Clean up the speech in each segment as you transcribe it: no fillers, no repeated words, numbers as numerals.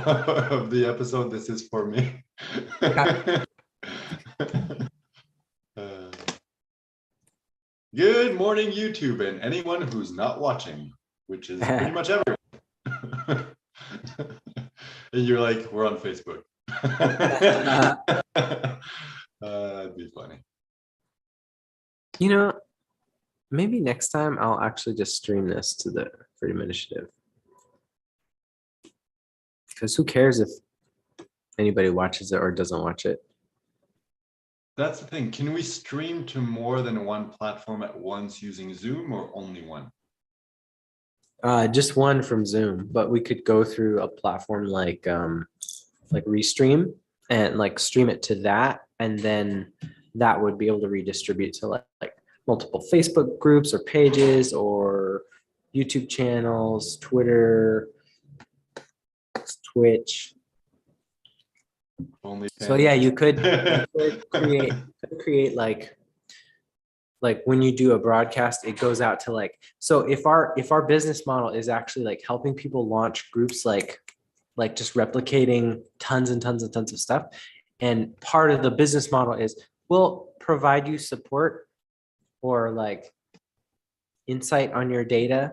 of the episode, this is for me. Uh, Good morning, YouTube, and anyone who's not watching, which is pretty much everyone. And you're like, we're on Facebook. That'd be funny. Maybe next time I'll actually just stream this to the Freedom Initiative. Because who cares if anybody watches it or doesn't watch it? That's the thing. Can we stream to more than one platform at once using Zoom, or only one? Just one from Zoom, but we could go through a platform like Restream and like stream it to that, and then that would be able to redistribute to like multiple Facebook groups or pages or YouTube channels, Twitter, Twitch. Only. So yeah, you could create like when you do a broadcast, it goes out to like, so if our business model is actually like helping people launch groups, like just replicating tons and tons and tons of stuff, and part of the business model is we'll provide you support or like insight on your data.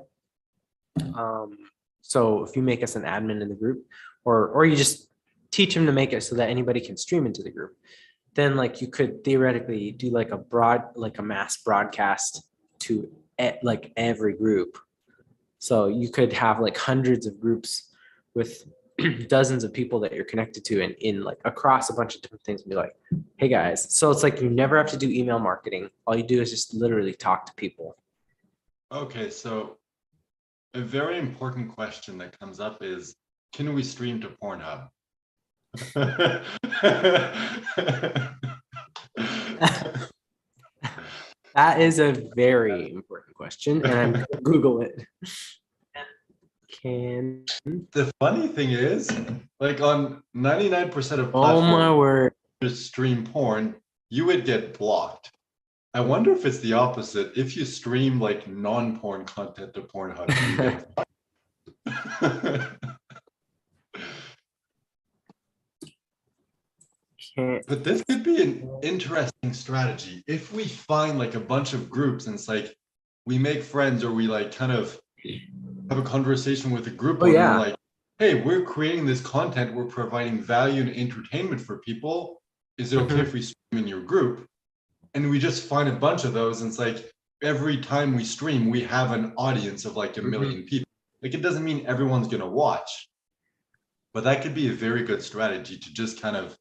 So if you make us an admin in the group, or you just teach them to make it so that anybody can stream into the group, then like you could theoretically do like a mass broadcast to like every group. So you could have like hundreds of groups with dozens of people that you're connected to, and in like across a bunch of different things, and be like, hey guys. So it's like you never have to do email marketing. All you do is just literally talk to people. Okay, so a very important question that comes up is, can we stream to Pornhub? That is a very important question, and I'm gonna Google it. Can The funny thing is, like on 99% of oh my platforms word, to stream porn, you would get blocked. I wonder if it's the opposite. If you stream like non-porn content to Pornhub, you get blocked. But this could be an interesting strategy. If we find like a bunch of groups and it's like we make friends, or we like kind of have a conversation with a group, Oh, and yeah. we're like, hey, we're creating this content, we're providing value and entertainment for people. Is it okay if we stream in your group? And we just find a bunch of those, and it's like every time we stream, we have an audience of like a million people. Like it doesn't mean everyone's gonna watch, but that could be a very good strategy to just kind of,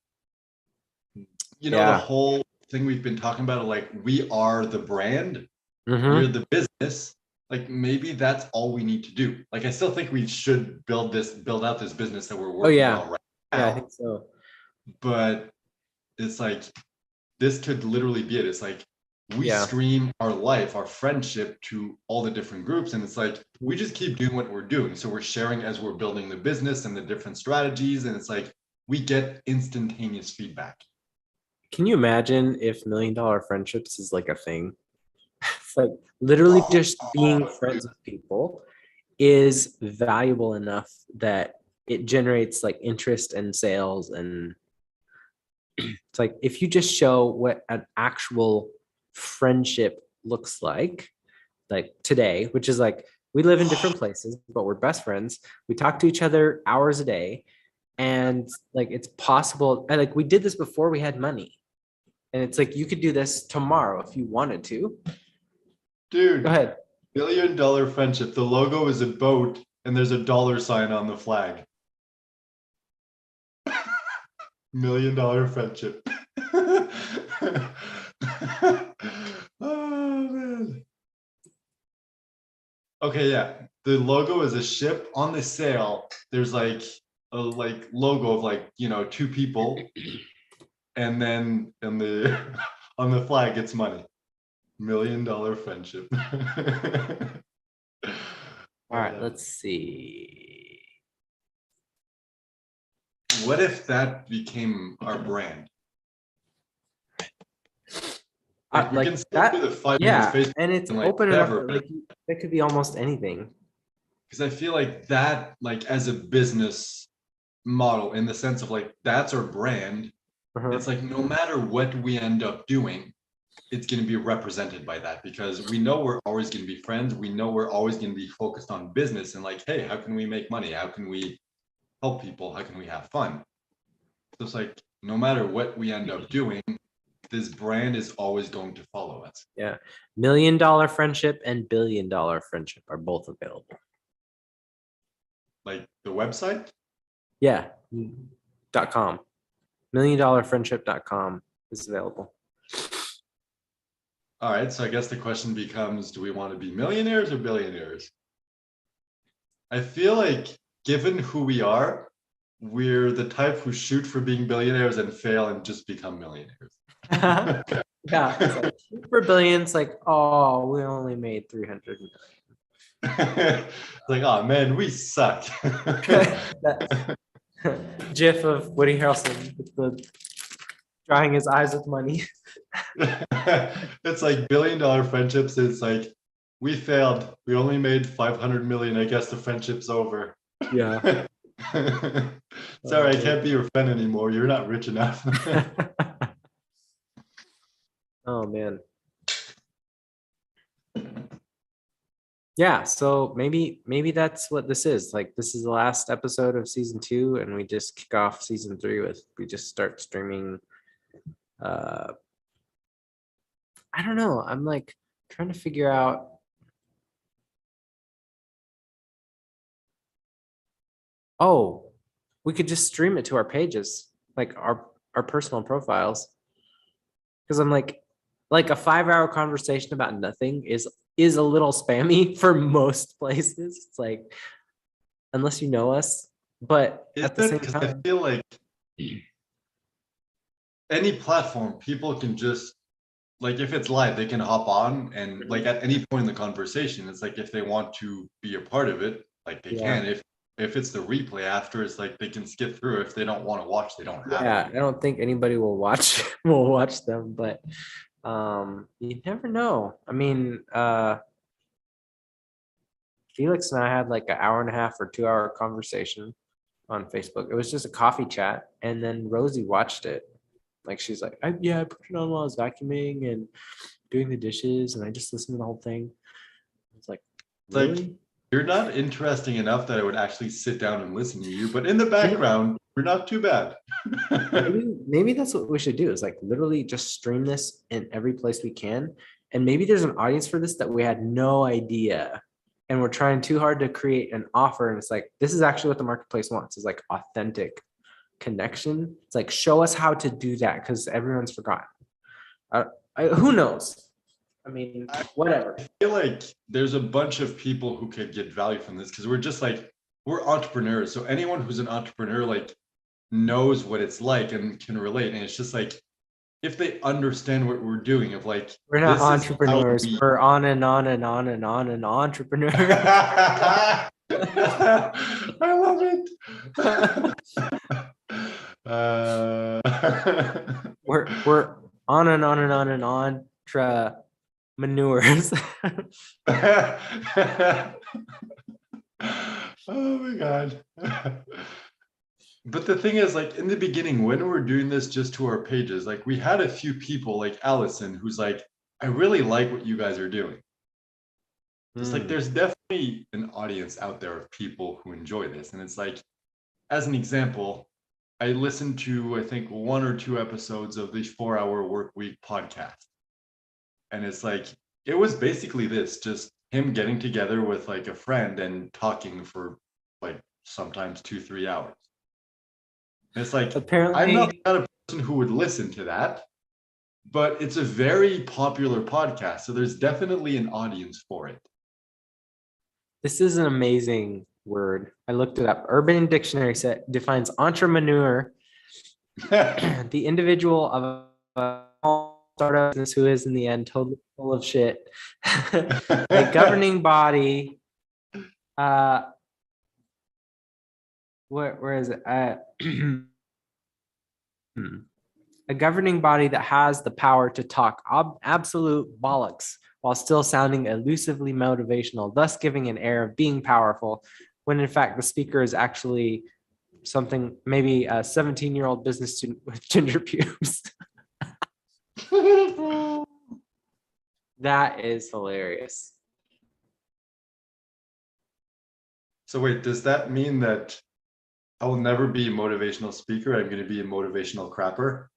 the whole thing we've been talking about, like we are the brand, we're the business. Like maybe that's all we need to do. Like I still think we should build out this business that we're working on right now. Yeah, I think so. But it's like this could literally be it. It's like we stream our life, our friendship to all the different groups, and it's like we just keep doing what we're doing. So we're sharing as we're building the business and the different strategies, and it's like we get instantaneous feedback. Can you imagine if $1 Million Friendships is like a thing? It's like literally just being friends with people is valuable enough that it generates like interest and sales. And it's like if you just show what an actual friendship looks like today, which is like we live in different places, but we're best friends. We talk to each other hours a day, and like it's possible. And like we did this before we had money. And it's like you could do this tomorrow if you wanted to. Dude, go ahead. $1 Million Friendship. The logo is a boat and there's a $sign on the flag. $1 Million Friendship. Oh man. Okay, yeah. The logo is a ship. On the sail, there's like a logo of like, two people. And then on the flag, it's money. $1 Million Friendship. All right, let's see. What if that became our brand? Like, we can still do the 5 minutes Facebook, and it's open enough. Like that could be almost anything. Because I feel like that, like as a business, model in the sense of like, that's our brand. Uh-huh. It's like, no matter what we end up doing, it's going to be represented by that, because we know we're always going to be friends. We know we're always going to be focused on business and like, hey, how can we make money? How can we help people? How can we have fun? So it's like, no matter what we end up doing, this brand is always going to follow us. Yeah. $1 million friendship and $1 billion friendship are both available. Like the website? Yeah. .com. $1 million friendship.com is available. All right. So I guess the question becomes, do we want to be millionaires or billionaires? I feel like given who we are, we're the type who shoot for being billionaires and fail and just become millionaires. Yeah. It's like, for billions, like, oh, we only made 300 million. Like, oh man, we suck. That GIF of Woody Harrelson with the drying his eyes with money. It's like $1 billion friendships. It's like, we failed. We only made 500 million. I guess the friendship's over. Yeah. Sorry, I can't be your friend anymore. You're not rich enough. Oh man. Yeah, so maybe that's what this is. Like, this is the last episode of season 2, and we just kick off season 3 with, we just start streaming. I don't know. I'm like trying to figure out. Oh, we could just stream it to our pages, like our personal profiles. Because I'm like a 5-hour conversation about nothing is a little spammy for most places. It's like, unless you know us, but at the same time, I feel like any platform, people can just, like, if it's live, they can hop on and like at any point in the conversation, it's like, if they want to be a part of it, like they can. If it's the replay after, it's like they can skip through. If they don't want to watch, they don't have yeah, to. I don't think anybody will watch them, but you never know. I mean, Felix and I had like an hour and a half or 2-hour conversation on Facebook. It was just a coffee chat, and then Rosie watched it. Like, she's like, I put it on while I was vacuuming and doing the dishes, and I just listened to the whole thing. It's like, really? Like, you're not interesting enough that I would actually sit down and listen to you, but in the background, you're not too bad. maybe that's what we should do, is like literally just stream this in every place we can. And maybe there's an audience for this that we had no idea. And we're trying too hard to create an offer. And it's like, this is actually what the marketplace wants, is like authentic connection. It's like, show us how to do that, because everyone's forgotten. Who knows? I mean, whatever. I feel like there's a bunch of people who could get value from this, because we're just like, we're entrepreneurs. So anyone who's an entrepreneur, like, knows what it's like and can relate. And it's just like, if they understand what we're doing, of like, We're not this is how entrepreneurs. we- We're on and on and on and on and entrepreneurs. I love it. We're on and on and on and on manures. Oh my God. But the thing is, like, in the beginning, when we're doing this just to our pages, like, we had a few people like Allison who's like, I really like what you guys are doing. It's like, there's definitely an audience out there of people who enjoy this. And it's like, as an example, I listened to, I think, 1 or 2 episodes of the 4-Hour Work Week podcast. And it's like, it was basically this, just him getting together with like a friend and talking for like sometimes 2-3 hours. And it's like, Apparently, I'm not the kind of person who would listen to that, but it's a very popular podcast. So there's definitely an audience for it. this is an amazing word. I looked it up. Urban Dictionary defines entrepreneur, the individual of a startup business who is in the end totally full of shit. A governing body. Where is it? A governing body that has the power to talk absolute bollocks while still sounding elusively motivational, thus giving an air of being powerful, when in fact the speaker is actually something, maybe a 17-year-old business student with ginger pubes. That is hilarious. So wait, does that mean that I will never be a motivational speaker? I'm going to be a motivational crapper?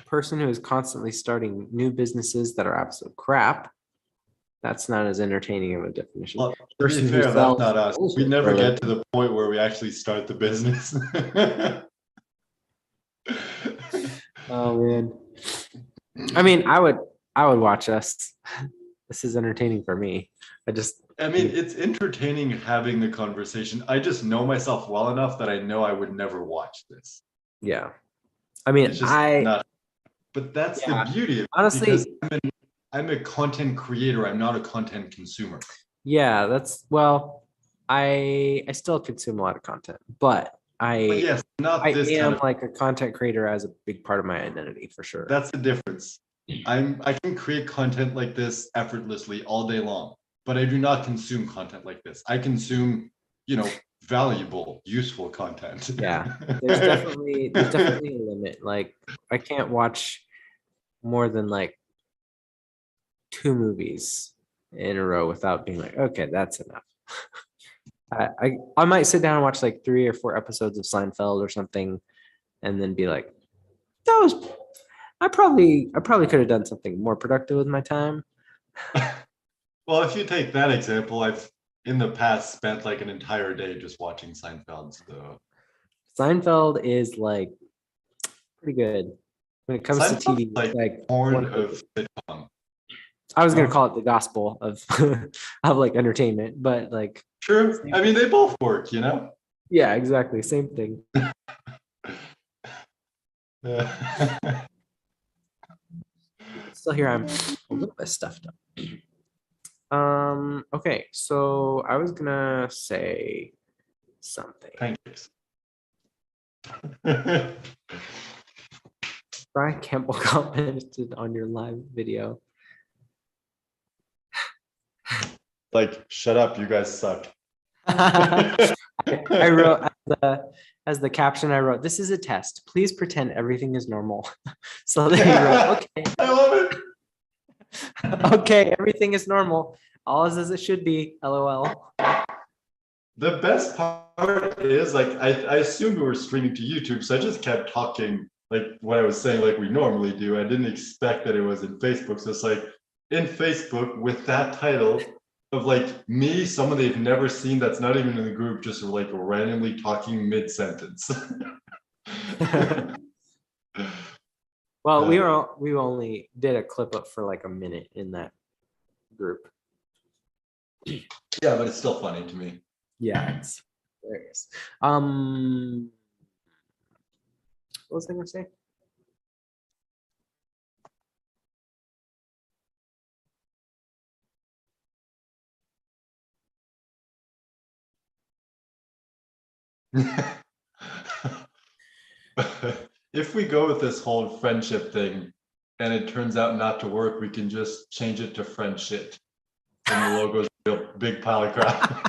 Person who is constantly starting new businesses that are absolute crap. That's not as entertaining of a definition. Well, to be Person who fair, that's sells not us. We bullshit for never a get living. to the point where we actually start the business. Oh man. I mean, I would watch us. This is entertaining for me. I mean, it's entertaining having the conversation. I just know myself well enough that I know I would never watch this. Yeah. I mean, It's just not. But that's the beauty of it, because honestly, I'm a content creator. I'm not a content consumer. yeah, I still consume a lot of content, but But yes, not I this am kind of. like a content creator as a big part of my identity for sure. That's the difference. I can create content like this effortlessly all day long, but I do not consume content like this. I consume, valuable, useful content. Yeah, there's definitely a limit. Like I can't watch more than like 2 movies in a row without being like, okay, that's enough. I might sit down and watch like 3 or 4 episodes of Seinfeld or something, and then be like, that was I probably could have done something more productive with my time. Well, if you take that example, I've in the past spent like an entire day just watching Seinfeld. So Seinfeld is like pretty good when it comes to Seinfeld's TV. like Like porn of sitcom. I was gonna call it the gospel of of like entertainment, but like True. I mean, they both work, you know? yeah, exactly, same thing. Still here, I'm a little bit stuffed up. Okay, so I was gonna say something. Pancakes. Brian Campbell commented on your live video. Like, shut up, you guys suck. I wrote as the caption, I wrote, "This is a test. Please pretend everything is normal." So they wrote, okay. I love it. Okay, everything is normal. All is as it should be. LOL. The best part is like I assumed we were streaming to YouTube, so I just kept talking like what I was saying, like we normally do. I didn't expect that it was in Facebook. So it's like in Facebook with that title of like me, someone they've never seen that's not even in the group, just like randomly talking mid-sentence. Well, we only did a clip up for like a minute in that group. Yeah, but it's still funny to me. Yeah, it's hilarious. What was I gonna say? If we go with this whole friendship thing and it turns out not to work, we can just change it to friendship. And the logo's a real big pile of crap.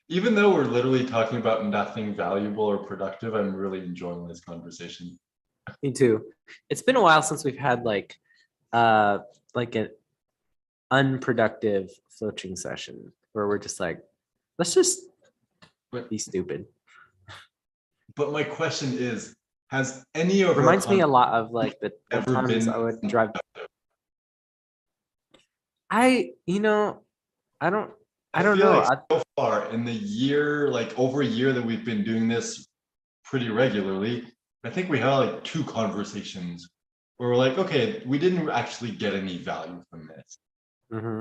Even though we're literally talking about nothing valuable or productive, I'm really enjoying this conversation. Me too. It's been a while since we've had like an unproductive floaching session where we're just like, let's just be stupid. But my question is, has any of Reminds me a lot of like the ever times been I would drive. I don't feel know. like so far in the year, like over a year that we've been doing this pretty regularly, I think we had like 2 conversations where we're like, okay, we didn't actually get any value from this. Mm-hmm.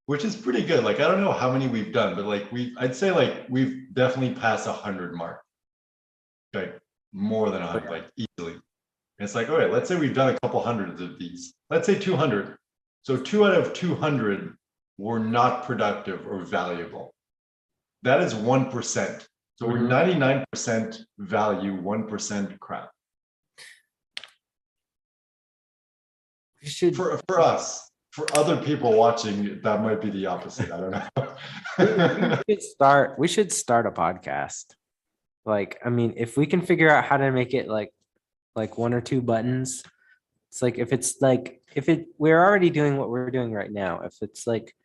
Which is pretty good. Like, I don't know how many we've done, but like I'd say like we've definitely passed 100 mark. Like more than 100, like easily. And it's like, all right, let's say we've done a couple hundreds of these. Let's say 200. So 2 out of 200 were not productive or valuable. That is 1%. So we're 99% value, 1% crap. We should For us. For other people watching, that might be the opposite. I don't know. we should start a podcast. Like, I mean, if we can figure out how to make it like one or two buttons, it's like we're already doing what we're doing right now. If it's like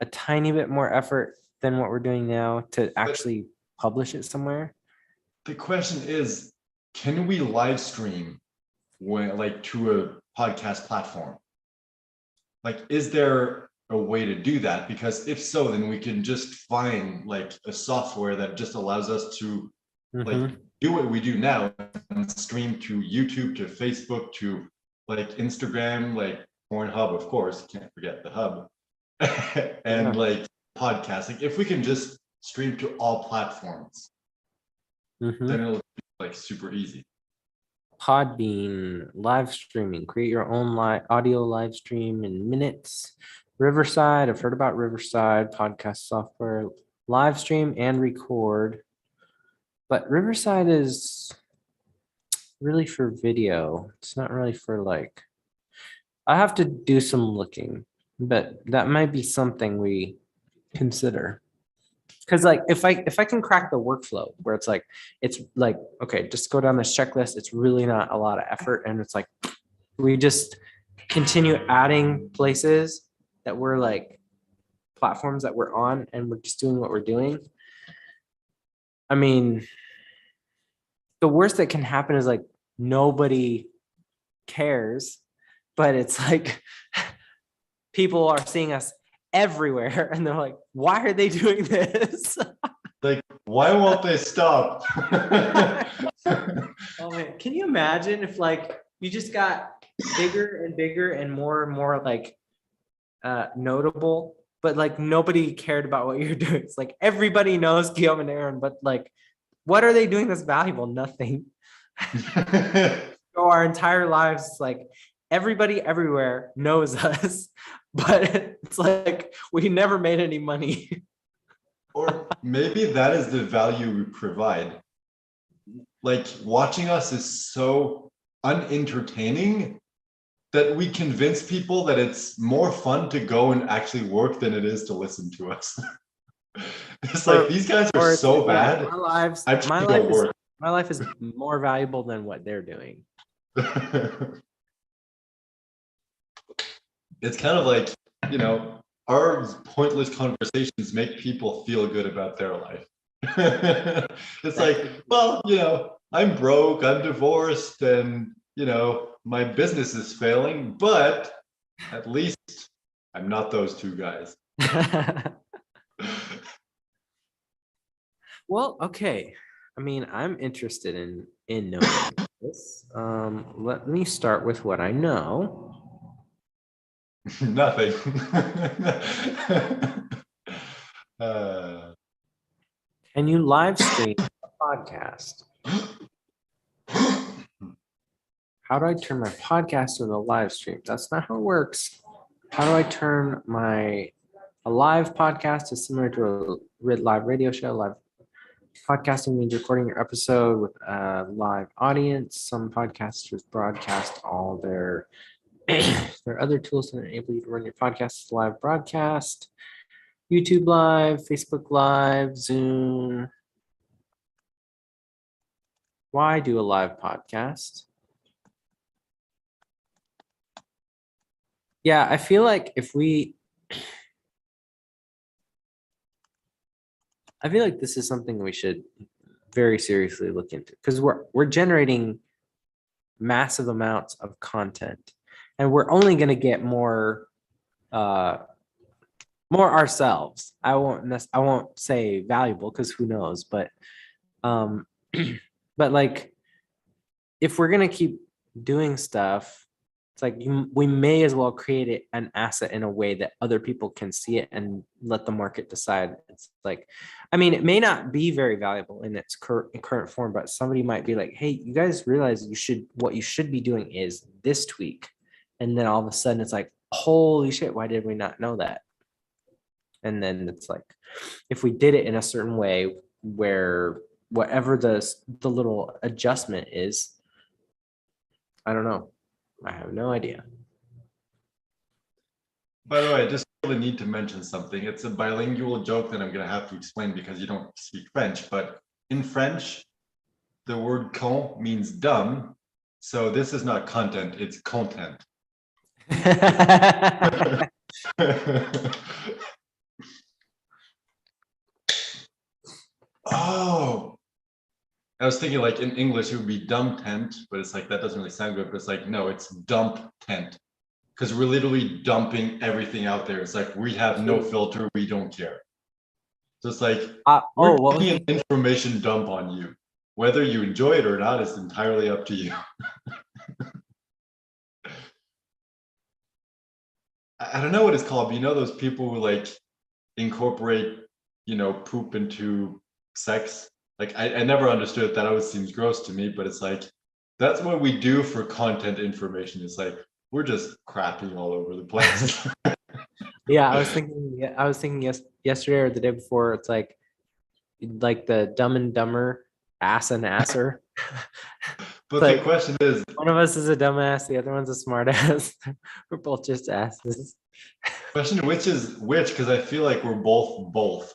a tiny bit more effort than what we're doing now to actually publish it somewhere. The question is, can we live stream when like to a podcast platform? Like, is there a way to do that? Because if so, then we can just find like a software that just allows us to like do what we do now and stream to YouTube, to Facebook, to like Instagram, like Pornhub, of course, can't forget the hub, and like podcasting. If we can just stream to all platforms, then it'll be like super easy. Podbean, live streaming, create your own audio live stream in minutes. Riverside, I've heard about Riverside podcast software, live stream and record. But Riverside is really for video. It's not really for like, I have to do some looking, but that might be something we consider. Because like if I can crack the workflow where it's like okay, just go down this checklist, it's really not a lot of effort, and it's like we just continue adding places that we're like platforms that we're on, and we're just doing what we're doing. I mean, the worst that can happen is like nobody cares, but it's like people are seeing us everywhere and they're like, why are they doing this? Like, why won't they stop? Oh man, can you imagine if like you just got bigger and bigger and more like notable, but like nobody cared about what you're doing? It's like everybody knows Guillaume and Aaron, but like what are they doing that's valuable? Nothing. So our entire lives, like everybody everywhere knows us, but it's like we never made any money. Or maybe that is the value we provide. Like watching us is so unentertaining that we convince people that it's more fun to go and actually work than it is to listen to us. It's like these guys are so bad. My life is more valuable than what they're doing. It's kind of like, you know, our pointless conversations make people feel good about their life. It's like, well, you know, I'm broke, I'm divorced, and, you know, my business is failing, but at least I'm not those two guys. Well, okay. I mean, I'm interested in knowing this. Let me start with what I know. Nothing. Can you live stream a podcast? How do I turn my podcast into a live stream? That's not how it works. How do I turn a live podcast is similar to a live radio show. Live podcasting means recording your episode with a live audience. Some podcasters broadcast all their other tools to enable you to run your podcast as a live broadcast. YouTube Live, Facebook Live, Zoom. Why do a live podcast? Yeah, I feel like this is something we should very seriously look into, because we're generating massive amounts of content, and we're only going to get more ourselves. I won't say valuable, because who knows, but but like if we're going to keep doing stuff, it's like we may as well create an asset in a way that other people can see it and let the market decide. It's like, I mean, it may not be very valuable in its current form, but somebody might be like, hey, you guys realize what you should be doing is this tweak. And then all of a sudden it's like, holy shit, why did we not know that? And then it's like, if we did it in a certain way where whatever the little adjustment is. I don't know. I have no idea. By the way, I just really need to mention something. It's a bilingual joke that I'm going to have to explain because you don't speak French. But in French, the word con means dumb. So this is not content, it's content. Oh, I was thinking like in English it would be dumb tent, but it's like that doesn't really sound good. But it's like, no, it's dump tent. Because we're literally dumping everything out there. It's like we have no filter, we don't care. So it's like we're doing an information dump on you. Whether you enjoy it or not is entirely up to you. I don't know what it's called, but you know those people who like incorporate, poop into sex? Like I never understood that. Always seems gross to me, but it's like that's what we do for content information. It's like we're just crapping all over the place. Yeah, I was thinking yesterday or the day before, it's like the Dumb and Dumber ass and asser. But like, the question is, one of us is a dumbass, the other one's a smart ass. We're both just asses. Question which is which, because I feel like we're both.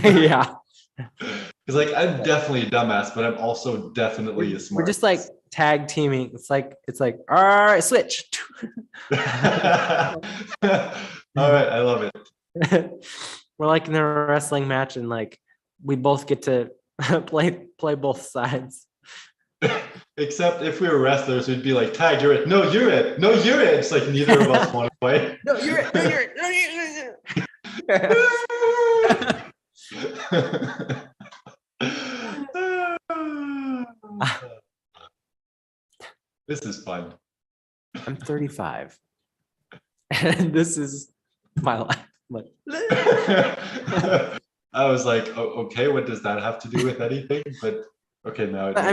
Yeah. Because like I'm definitely a dumbass, but I'm also definitely a smart. We're just like tag teaming. It's like all right, switch. All right, I love it. We're like in a wrestling match, and like we both get to play both sides. Except if we were wrestlers, we'd be like, tag, you're it. No, you're it. No, you're it. It's like neither of us want to play. No, you're it. No, you're it. No, you're it. This is fun. I'm 35. And this is my life. I was like, oh, okay, what does that have to do with anything? But okay, now it I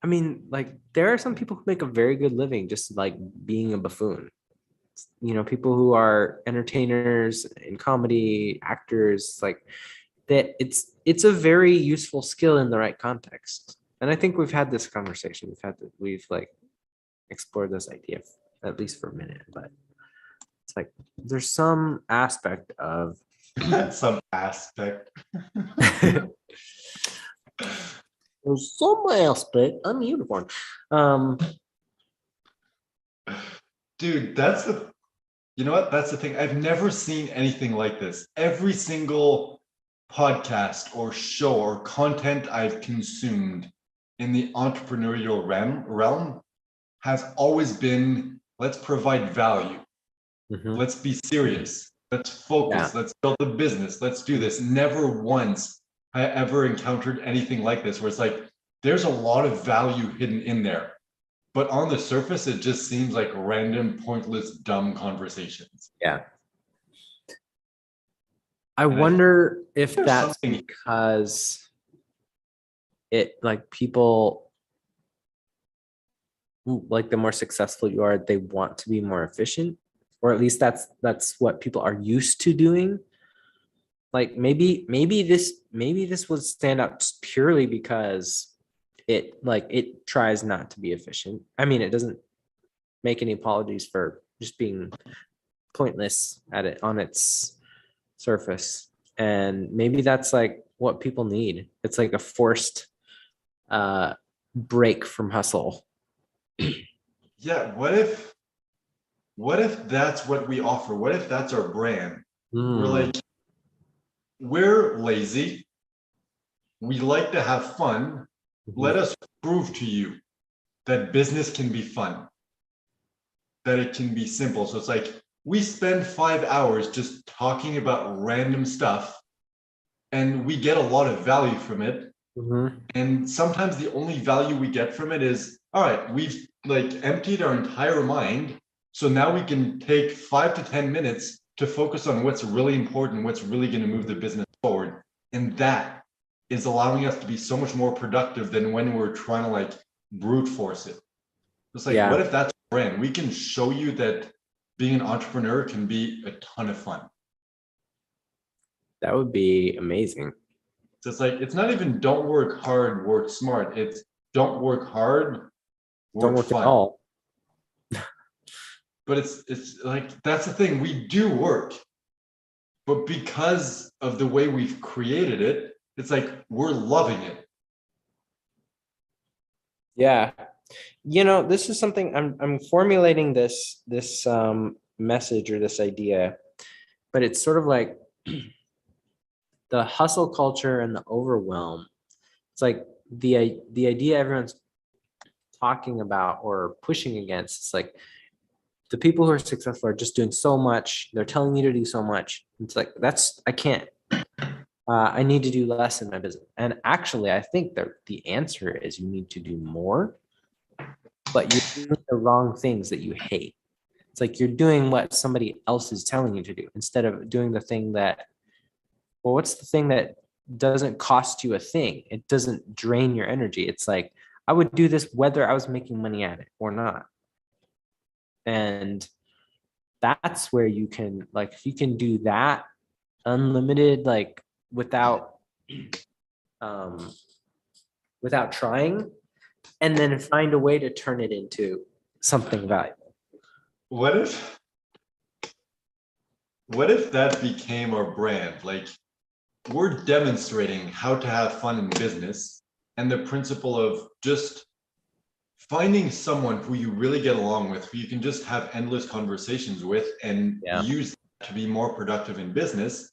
mean, like there are some people who make a very good living just like being a buffoon. People who are entertainers in comedy, actors, like that. It's a very useful skill in the right context. And I think we've had this conversation. We've like explored this idea at least for a minute, but it's like there's some aspect of some aspect. There's some aspect. I'm a unicorn. Dude, you know what? That's the thing. I've never seen anything like this. Every single podcast or show or content I've consumed in the entrepreneurial realm has always been, let's provide value. Mm-hmm. Let's be serious. Let's focus. Yeah. Let's build a business. Let's do this. Never once I ever encountered anything like this where it's like, there's a lot of value hidden in there. But on the surface, it just seems like random, pointless, dumb conversations. Yeah. I wonder if that's because it like people like the more successful you are, they want to be more efficient, or at least that's what people are used to doing. Like maybe this would stand out purely because it tries not to be efficient. I mean, it doesn't make any apologies for just being pointless at it on its surface. And maybe that's like what people need. It's like a forced break from hustle. Yeah, what if that's what we offer? What if that's our brand? We're lazy. We like to have fun. Let us prove to you that business can be fun, that it can be simple. So it's like we spend 5 hours just talking about random stuff and we get a lot of value from it. Mm-hmm. And sometimes the only value we get from it is, all right, we've like emptied our entire mind. So now we can take 5 to 10 minutes to focus on what's really important, what's really going to move the business forward. And that is allowing us to be so much more productive than when we're trying to like brute force it. It's like, what if that's a brand? We can show you that being an entrepreneur can be a ton of fun. That would be amazing. So it's like, it's not even don't work hard, work smart. It's don't work hard, Don't work work at fun. all. But it's like, that's the thing, we do work, but because of the way we've created it, it's like we're loving it. Yeah. This is something I'm formulating this message or this idea, but it's sort of like the hustle culture and the overwhelm. It's like the idea everyone's talking about or pushing against. It's like the people who are successful are just doing so much. They're telling you to do so much. It's like I can't. I need to do less in my business. And actually, I think that the answer is you need to do more, but you're doing the wrong things that you hate. It's like you're doing what somebody else is telling you to do instead of doing the thing that, well, what's the thing that doesn't cost you a thing? It doesn't drain your energy. It's like, I would do this whether I was making money at it or not. And that's where you can, like, if you can do that unlimited, like without, um, without trying, and then find a way to turn it into something valuable. What if what if that became our brand? Like, we're demonstrating how to have fun in business and the principle of just finding someone who you really get along with, who you can just have endless conversations with and Yeah. use that to be more productive in business.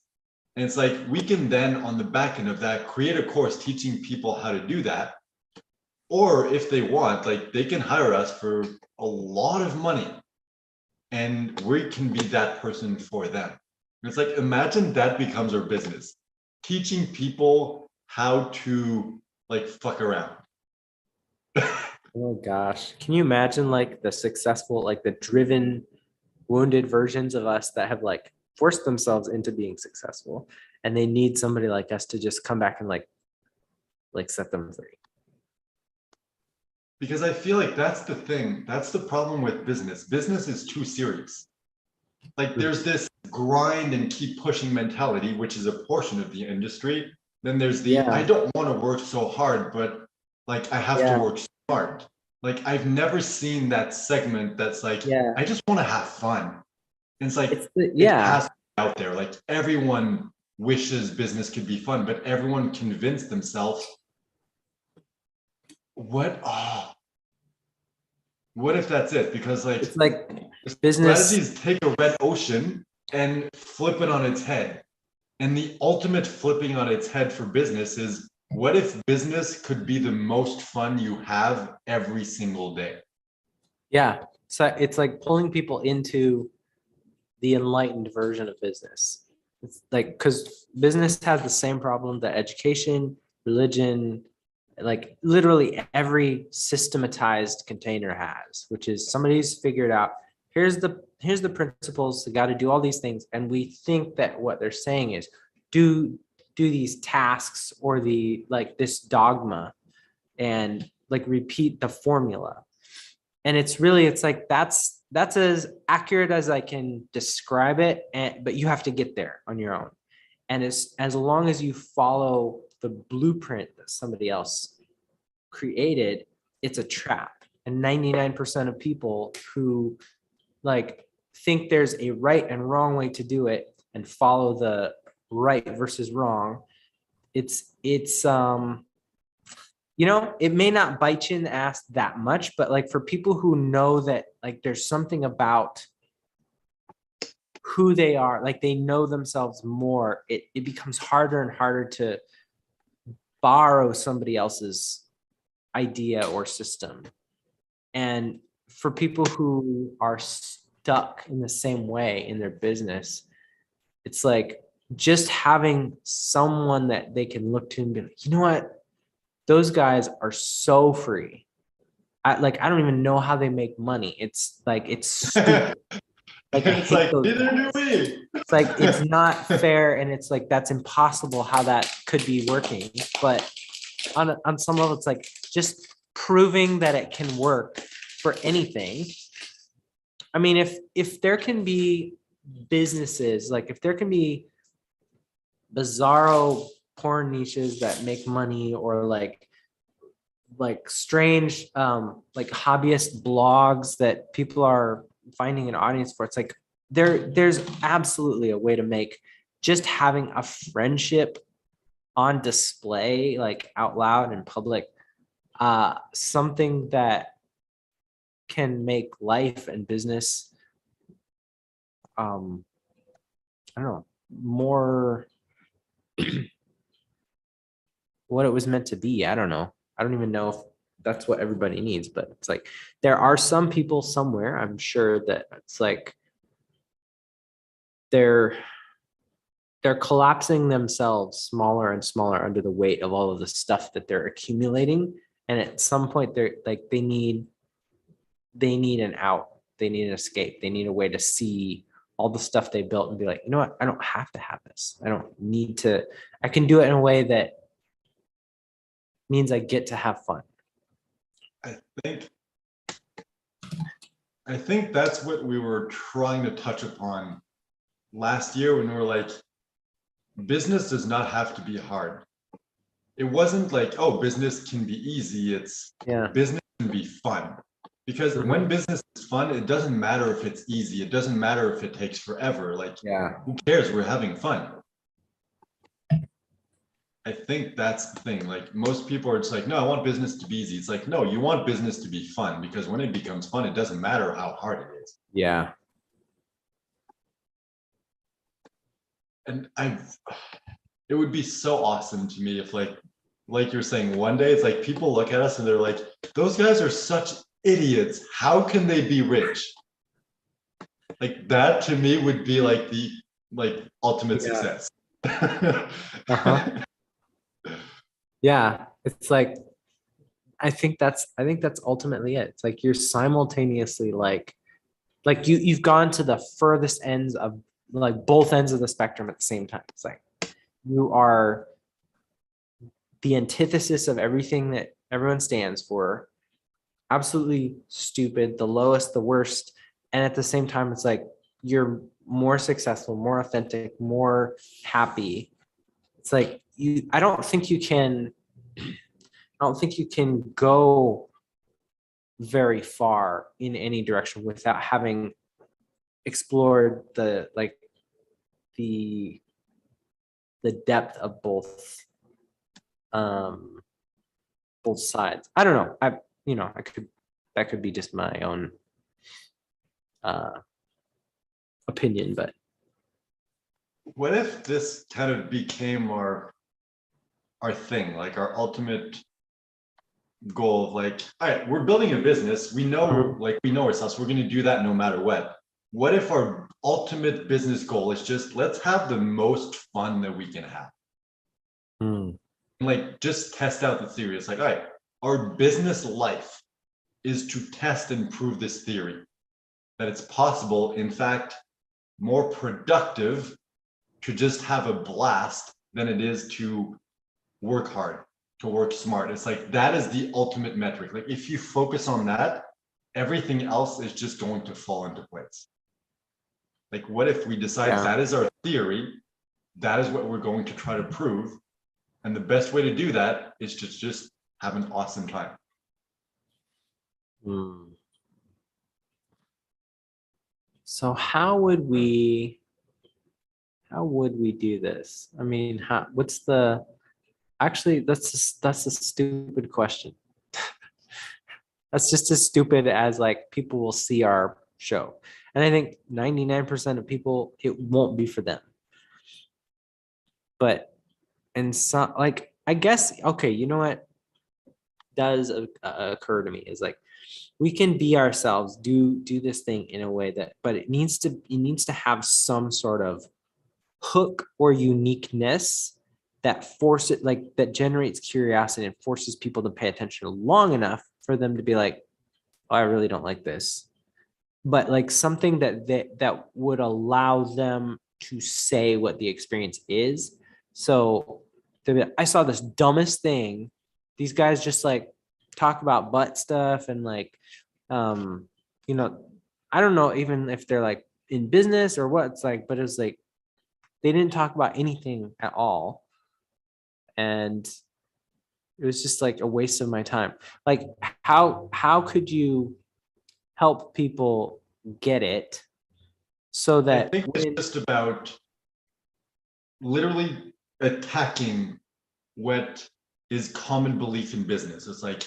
And it's like, we can then on the back end of that create a course teaching people how to do that. Or if they want, like, they can hire us for a lot of money and we can be that person for them. It's like, imagine that becomes our business, teaching people how to like fuck around. Oh gosh. Can you imagine like the successful, like the driven, wounded versions of us that have like forced themselves into being successful and they need somebody like us to just come back and like set them free. Because I feel like that's the thing. That's the problem with business. Business is too serious. Like, there's this grind and keep pushing mentality, which is a portion of the industry. Then there's the I Yeah. don't want to work so hard, but like I have to Yeah. work smart. Like, I've never seen that segment that's like, Yeah. I just want to have fun. And it's like, it Yeah. has to be out there. Like, everyone wishes business could be fun, but everyone convinced themselves, what? Oh, what if that's it? Because like, It's like the strategy business. is take a red ocean and flip it on its head. And the ultimate flipping on its head for business is, what if business could be the most fun you have every single day? Yeah. So it's like pulling people into the enlightened version of business. It's like, because business has the same problem that education, religion, like literally every systematized container has, which is somebody's figured out, here's the principles, they got to do all these things. And we think that what they're saying is do these tasks or the like this dogma and like repeat the formula. And it's like that's as accurate as I can describe it, but you have to get there on your own. And as long as you follow the blueprint that somebody else created, it's a trap. And 99% of people who like think there's a right and wrong way to do it and follow the right versus wrong, it's it may not bite you in the ass that much, but like for people who know that like there's something about who they are, like they know themselves more, it becomes harder and harder to borrow somebody else's idea or system. And for people who are stuck in the same way in their business, it's like just having someone that they can look to and be like, you know what? Those guys are so free. I don't even know how they make money. It's like, it's stupid. Like I It's hate like, those neither do guys. we. It's like, it's not fair. And it's like, that's impossible how that could be working. But on some level, it's like just proving that it can work for anything. I mean, if there can be businesses, like if there can be bizarro porn niches that make money, or like strange like hobbyist blogs that people are finding an audience for. It's like there's absolutely a way to make just having a friendship on display, like out loud in public, something that can make life and business, I don't know, more what it was meant to be. I don't know. I don't even know if that's what everybody needs, but it's like there are some people somewhere, I'm sure, that it's like they're collapsing themselves smaller and smaller under the weight of all of the stuff that they're accumulating. And at some point they're like they need an out. They need an escape. They need a way to see all the stuff they built and be like, you know what? I don't have to have this. I don't need to. I can do it in a way that means I get to have fun. I think I think that's what we were trying to touch upon last year when we were like, business does not have to be hard. It wasn't like, oh, business can be easy. It's business can be fun. Because when business is fun, it doesn't matter if it's easy. It doesn't matter if it takes forever. Like, who cares? We're having fun. I think that's the thing. Like, most people are just like, no, I want business to be easy. It's like, no, you want business to be fun, because when it becomes fun, it doesn't matter how hard it is. Yeah. And it would be so awesome to me if like you're saying, one day it's like people look at us and they're like, those guys are such idiots. How can they be rich? Like, that to me would be like the ultimate success. Yeah, it's like I think that's ultimately it. It's like you're simultaneously like you've gone to the furthest ends of like both ends of the spectrum at the same time. It's like you are the antithesis of everything that everyone stands for. Absolutely stupid, the lowest, the worst. And at the same time, it's like you're more successful, more authentic, more happy. It's like I don't think you can go very far in any direction without having explored the depth of both sides. I don't know. That could be just my own opinion, but what if this kind of became our thing, like our ultimate goal of like, all right, we're building a business. We know, we know ourselves. We're going to do that no matter what. What if our ultimate business goal is just, let's have the most fun that we can have? Like, just test out the theory. It's like, all right, our business life is to test and prove this theory that it's possible, in fact, more productive to just have a blast than it is to work hard, to work smart. It's like, that is the ultimate metric. Like, if you focus on that, everything else is just going to fall into place. Like, what if we decide that is our theory, that is what we're going to try to prove, and the best way to do that is to just have an awesome time. So how would we do this? I mean, actually, that's a stupid question. That's just as stupid as like people will see our show. And I think 99% of people, it won't be for them. But, and some, like, I guess, okay, you know what does occur to me is like, we can be ourselves, do this thing in a way that, but it needs to have some sort of hook or uniqueness that that generates curiosity and forces people to pay attention long enough for them to be like, oh, I really don't like this. But like something that would allow them to say what the experience is. So I saw this dumbest thing. These guys just like talk about butt stuff and like, you know, I don't know even if they're like in business or what it's like, but it's like they didn't talk about anything at all. and it was just like a waste of my time. Like how could you help people get it so I that think it's when just about literally attacking what is common belief in business. It's like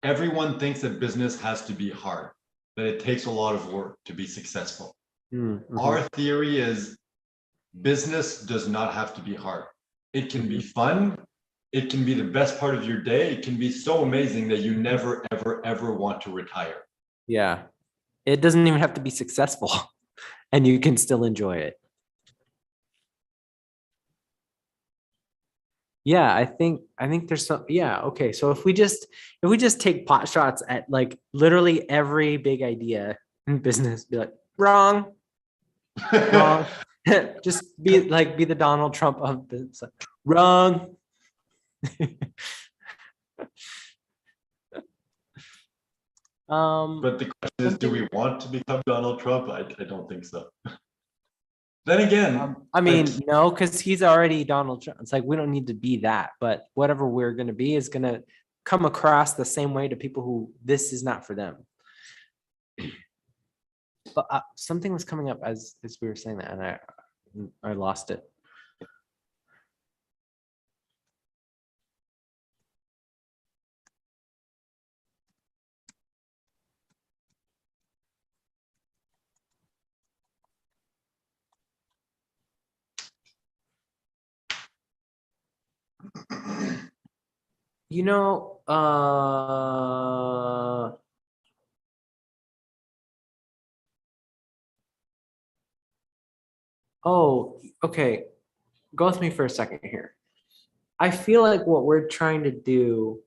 everyone thinks that business has to be hard, that it takes a lot of work to be successful. Our theory is business does not have to be hard. It can be fun. It can be the best part of your day. It can be so amazing that you never, ever, ever want to retire. yeah, it doesn't even have to be successful and you can still enjoy it. Yeah, I think there's some, yeah, okay. So if we just take pot shots at like literally every big idea in business, be like, wrong, wrong. Just be the Donald Trump of business. Like, wrong. But the question is, do Something we want to become Donald Trump? I don't think so. Then again, I like, mean, no, because he's already Donald Trump. It's like we don't need to be that, but whatever we're gonna be is gonna come across the same way to people who this is not for them. But something was coming up as we were saying that, and I lost it. You know, oh, okay. Go with me for a second here. I feel like what we're trying to do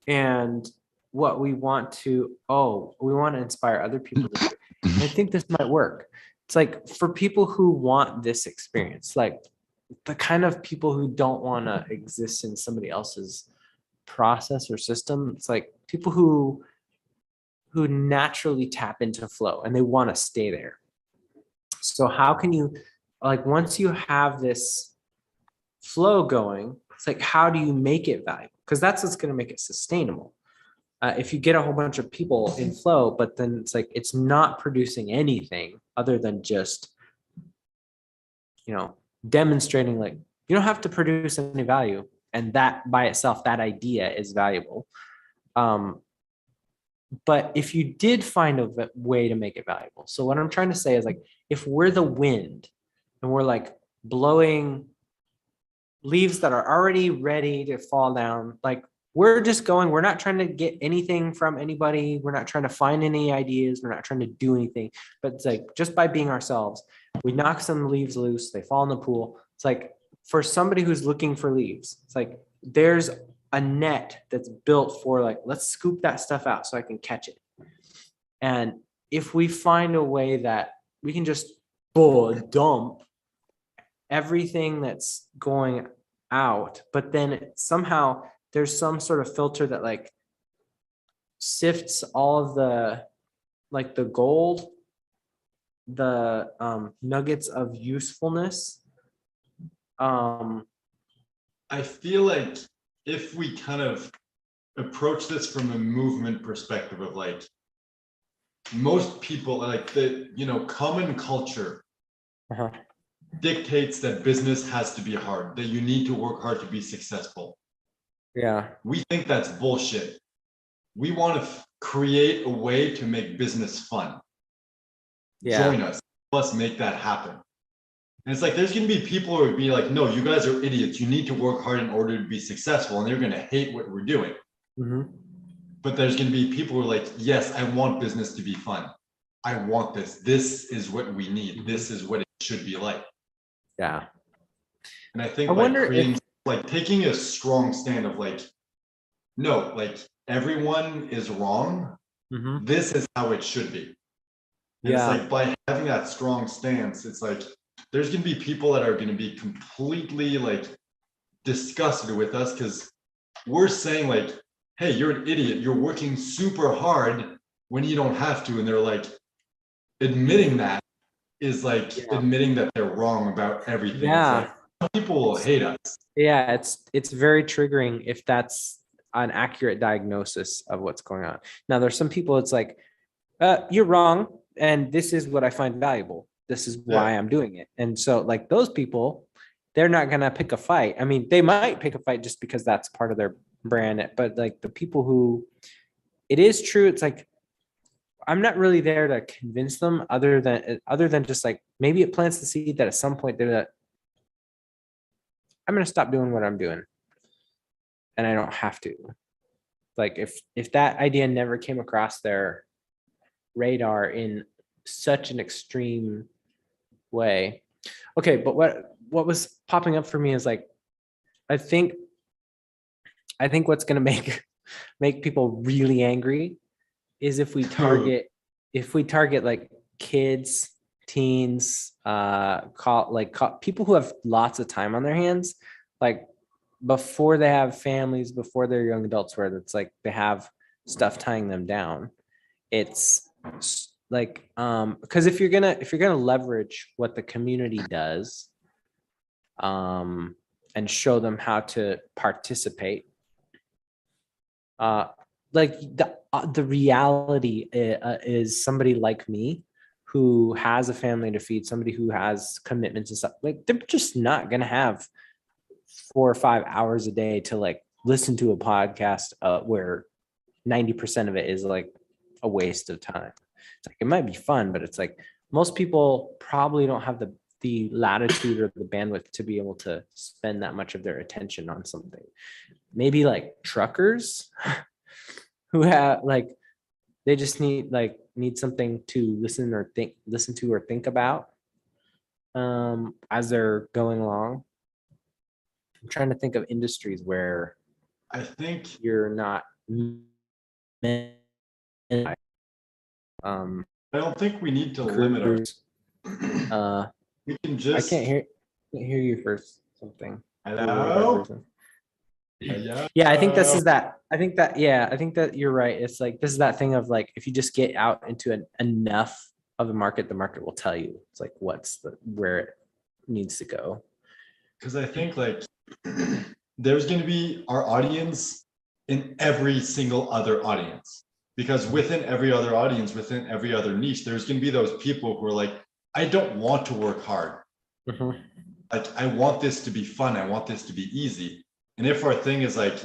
and what we want to, we want to inspire other people to do. And I think this might work. It's like for people who want this experience, like the kind of people who don't want to exist in somebody else's process or system. It's like people who naturally tap into flow and they want to stay there. So how can you, like, once you have this flow going, it's like, how do you make it valuable? Because that's what's going to make it sustainable. If you get a whole bunch of people in flow, but then it's like it's not producing anything other than just, demonstrating, like, you don't have to produce any value, and that by itself, that idea is valuable. But if you did find a way to make it valuable, so what I'm trying to say is, like, if we're the wind and we're like blowing leaves that are already ready to fall down, like we're just going, we're not trying to get anything from anybody, we're not trying to find any ideas, we're not trying to do anything, but it's like just by being ourselves, we knock some leaves loose, they fall in the pool. It's like for somebody who's looking for leaves, it's like there's a net that's built for, like, let's scoop that stuff out so I can catch it. And if we find a way that we can just dump everything that's going out, but then somehow there's some sort of filter that like sifts all of the, like, the gold, the nuggets of usefulness. I feel like if we kind of approach this from a movement perspective of like most people, like the common culture dictates that business has to be hard, that you need to work hard to be successful. Yeah. We think that's bullshit. We want to create a way to make business fun. Yeah. Join us. Let's make that happen. And it's like there's going to be people who would be like, no, you guys are idiots. You need to work hard in order to be successful. And they're going to hate what we're doing. But there's going to be people who are like, yes, I want business to be fun. I want this. This is what we need. This is what it should be like. Yeah. And I think I like wonder creating, if, like taking a strong stand of like, no, like everyone is wrong. This is how it should be. And it's like by having that strong stance, it's like there's going to be people that are going to be completely like disgusted with us because we're saying like, hey, you're an idiot. You're working super hard when you don't have to. And they're like, admitting that is like admitting that they're wrong about everything. yeah. It's like, people will hate us. Yeah, it's very triggering if that's an accurate diagnosis of what's going on. Now, there's some people it's like, you're wrong, and this is what I find valuable. This is why I'm doing it. And so like those people, they're not gonna pick a fight. I mean, they might pick a fight just because that's part of their brand, but like the people who it is true, it's like I'm not really there to convince them other than just like maybe it plants the seed that at some point they're like, I'm gonna stop doing what I'm doing. And I don't have to. Like if that idea never came across their radar in such an extreme way. Okay, but what was popping up for me is like I think what's gonna make people really angry is if we target like kids, teens, people who have lots of time on their hands, like before they have families, before they're young adults, where it's like they have stuff tying them down. It's like because if you're gonna leverage what the community does and show them how to participate, like the reality is somebody like me who has a family to feed, somebody who has commitments and stuff, like they're just not gonna have 4 or 5 hours a day to like listen to a podcast where 90% of it is like a waste of time. It's like it might be fun, but it's like most people probably don't have the latitude or the bandwidth to be able to spend that much of their attention on something. Maybe like truckers who have like they just need something to listen to or think about as they're going along. I'm trying to think of industries where I think you're not I don't think we need to limit our. We can I just. can't hear you for something. Hello. Yeah, I think this is that. I think that you're right. It's like this is that thing of like if you just get out into enough of the market will tell you. It's like where it needs to go. Because I think like there's going to be our audience in every single other audience. Because within every other audience, within every other niche, there's going to be those people who are like, I don't want to work hard. Mm-hmm. Like, I want this to be fun. I want this to be easy. And if our thing is like,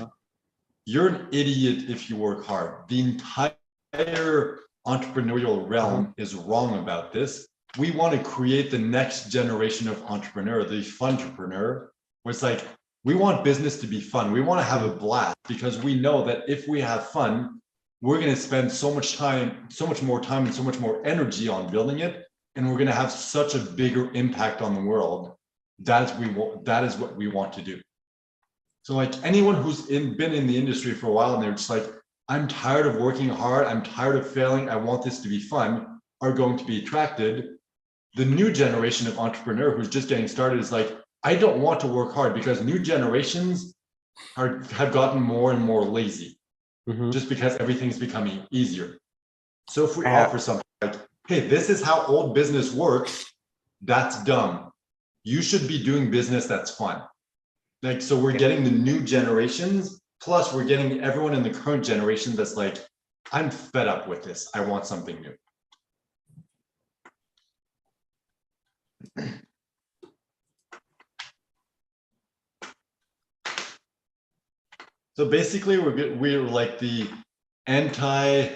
you're an idiot if you work hard, the entire entrepreneurial realm is wrong about this. We want to create the next generation of entrepreneur, the funtrepreneur, where it's like, we want business to be fun. We want to have a blast because we know that if we have fun, we're going to spend so much more time and so much more energy on building it. And we're going to have such a bigger impact on the world. That is what we want to do. So like anyone who's been in the industry for a while and they're just like, I'm tired of working hard. I'm tired of failing. I want this to be fun, are going to be attracted. The new generation of entrepreneur who's just getting started is like, I don't want to work hard because new generations have gotten more and more lazy just because everything's becoming easier. So if we offer something like, hey, this is how old business works, that's dumb. You should be doing business that's fun. Like, so we're getting the new generations, plus we're getting everyone in the current generation that's like, I'm fed up with this. I want something new. So basically, we're like the anti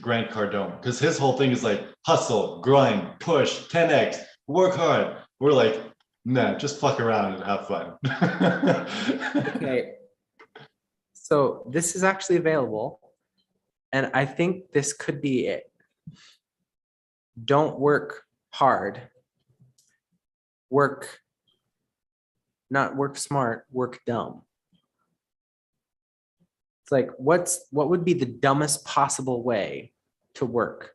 Grant Cardone, because his whole thing is like hustle, grind, push, 10x, work hard. We're like, nah, just fuck around and have fun. Okay. So this is actually available, and I think this could be it. Don't work hard. Not work smart, work dumb. It's like, what would be the dumbest possible way to work?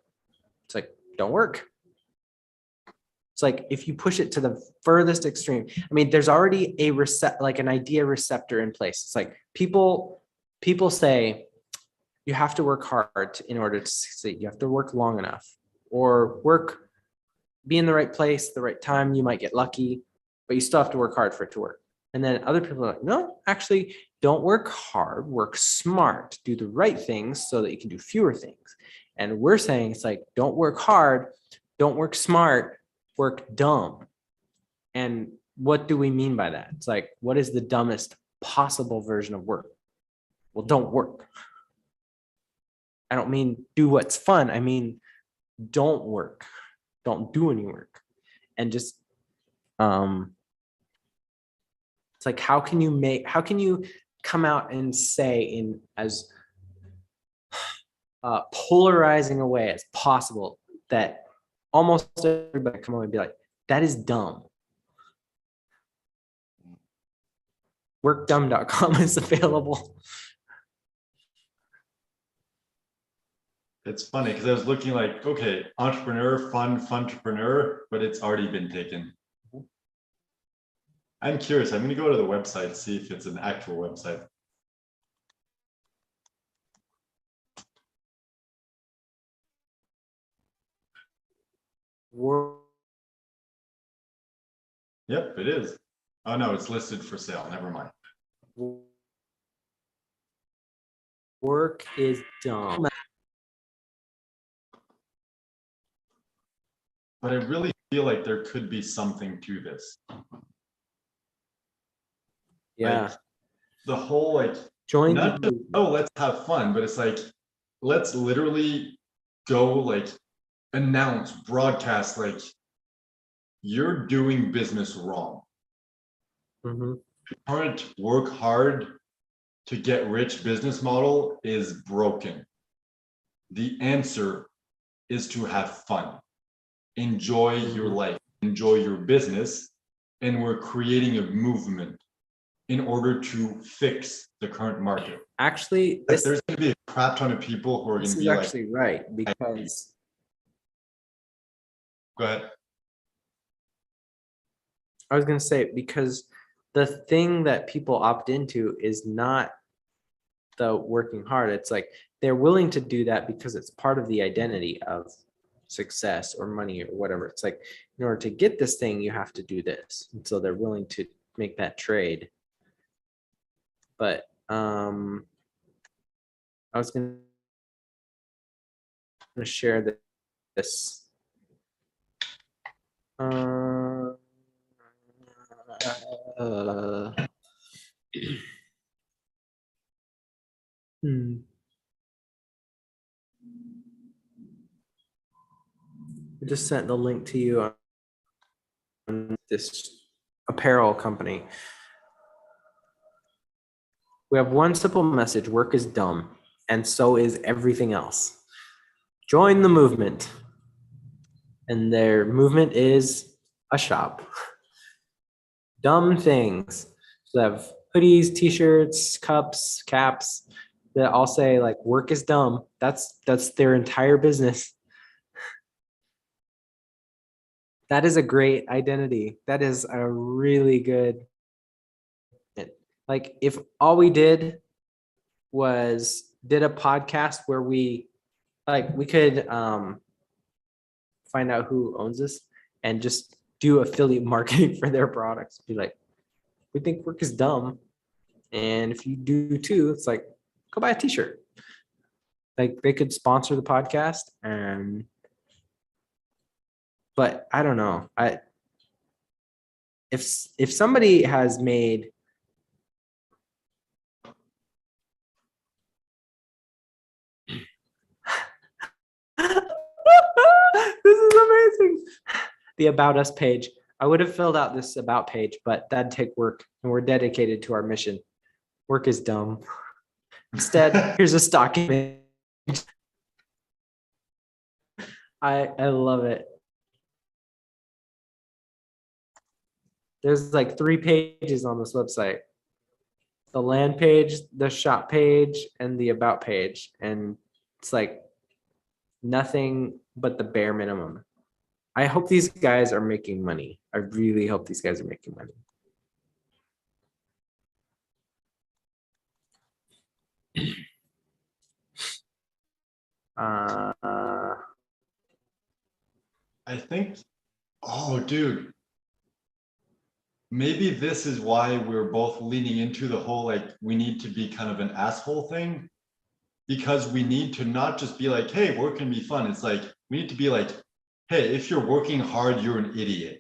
It's like, don't work. It's like, if you push it to the furthest extreme, I mean, there's already an idea receptor in place. It's like people say you have to work hard in order to succeed. You have to work long enough or be in the right place, the right time. You might get lucky. but you still have to work hard for it to work. And then other people are like, no, actually, don't work hard, work smart, do the right things so that you can do fewer things. And we're saying it's like, don't work hard, don't work smart, work dumb. And what do we mean by that? It's like, what is the dumbest possible version of work? Well, don't work. I don't mean do what's fun. I mean, don't work. Don't do any work. And just, it's like, how can you come out and say in as polarizing a way as possible that almost everybody come over and be like, that is dumb. Workdumb.com is available. It's funny because I was looking like, okay, entrepreneur, funtrepreneur, but it's already been taken. I'm curious. I'm going to go to the website, see if it's an actual website. Yep, it is. Oh no, it's listed for sale. Never mind. Work is dumb. But I really feel like there could be something to this. Yeah. Like, the whole like Join not the just, oh, let's have fun, but it's like, let's literally go like announce, broadcast, like you're doing business wrong. Current work hard to get rich business model is broken. The answer is to have fun, enjoy your life, enjoy your business, and we're creating a movement in order to fix the current market. Actually, there's going to be a crap ton of people who are going to be like, actually right, because go ahead. I was going to say, because the thing that people opt into is not the working hard. It's like they're willing to do that because it's part of the identity of success or money or whatever. It's like, in order to get this thing, you have to do this. And so they're willing to make that trade. But I was going to share this. I just sent the link to you on this apparel company. We have one simple message: work is dumb, and so is everything else. Join the movement. And their movement is a shop. Dumb things. So they have hoodies, t-shirts, cups, caps that all say like work is dumb. That's their entire business. That is a great identity. That is a really good, like if all we did was did a podcast where we could find out who owns this and just do affiliate marketing for their products. Be like, we think work is dumb. And if you do too, it's like, go buy a t-shirt. Like they could sponsor the podcast. But I don't know. If somebody has made this is amazing. The About Us page. I would have filled out this About page, but that'd take work, and we're dedicated to our mission. Work is dumb. Instead, here's a stock image. I love it. There's like 3 pages on this website. The land page, the shop page, and the about page. And it's like nothing but the bare minimum. I hope these guys are making money. I really hope these guys are making money. I think, oh, dude. maybe this is why we're both leaning into the whole, like, we need to be kind of an asshole thing, because we need to not just be like, hey, work can be fun. It's like, we need to be like, hey, if you're working hard, you're an idiot.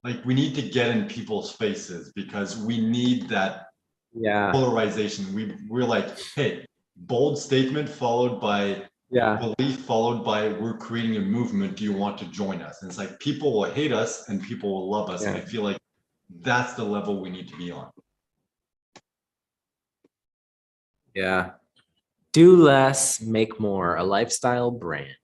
Like, we need to get in people's faces because we need that Yeah. polarization. We're like, hey, bold statement followed by Yeah. belief followed by we're creating a movement. Do you want to join us? And it's like people will hate us and people will love us. And I Yeah. feel like that's the level we need to be on. Yeah. Do less, make more, a lifestyle brand.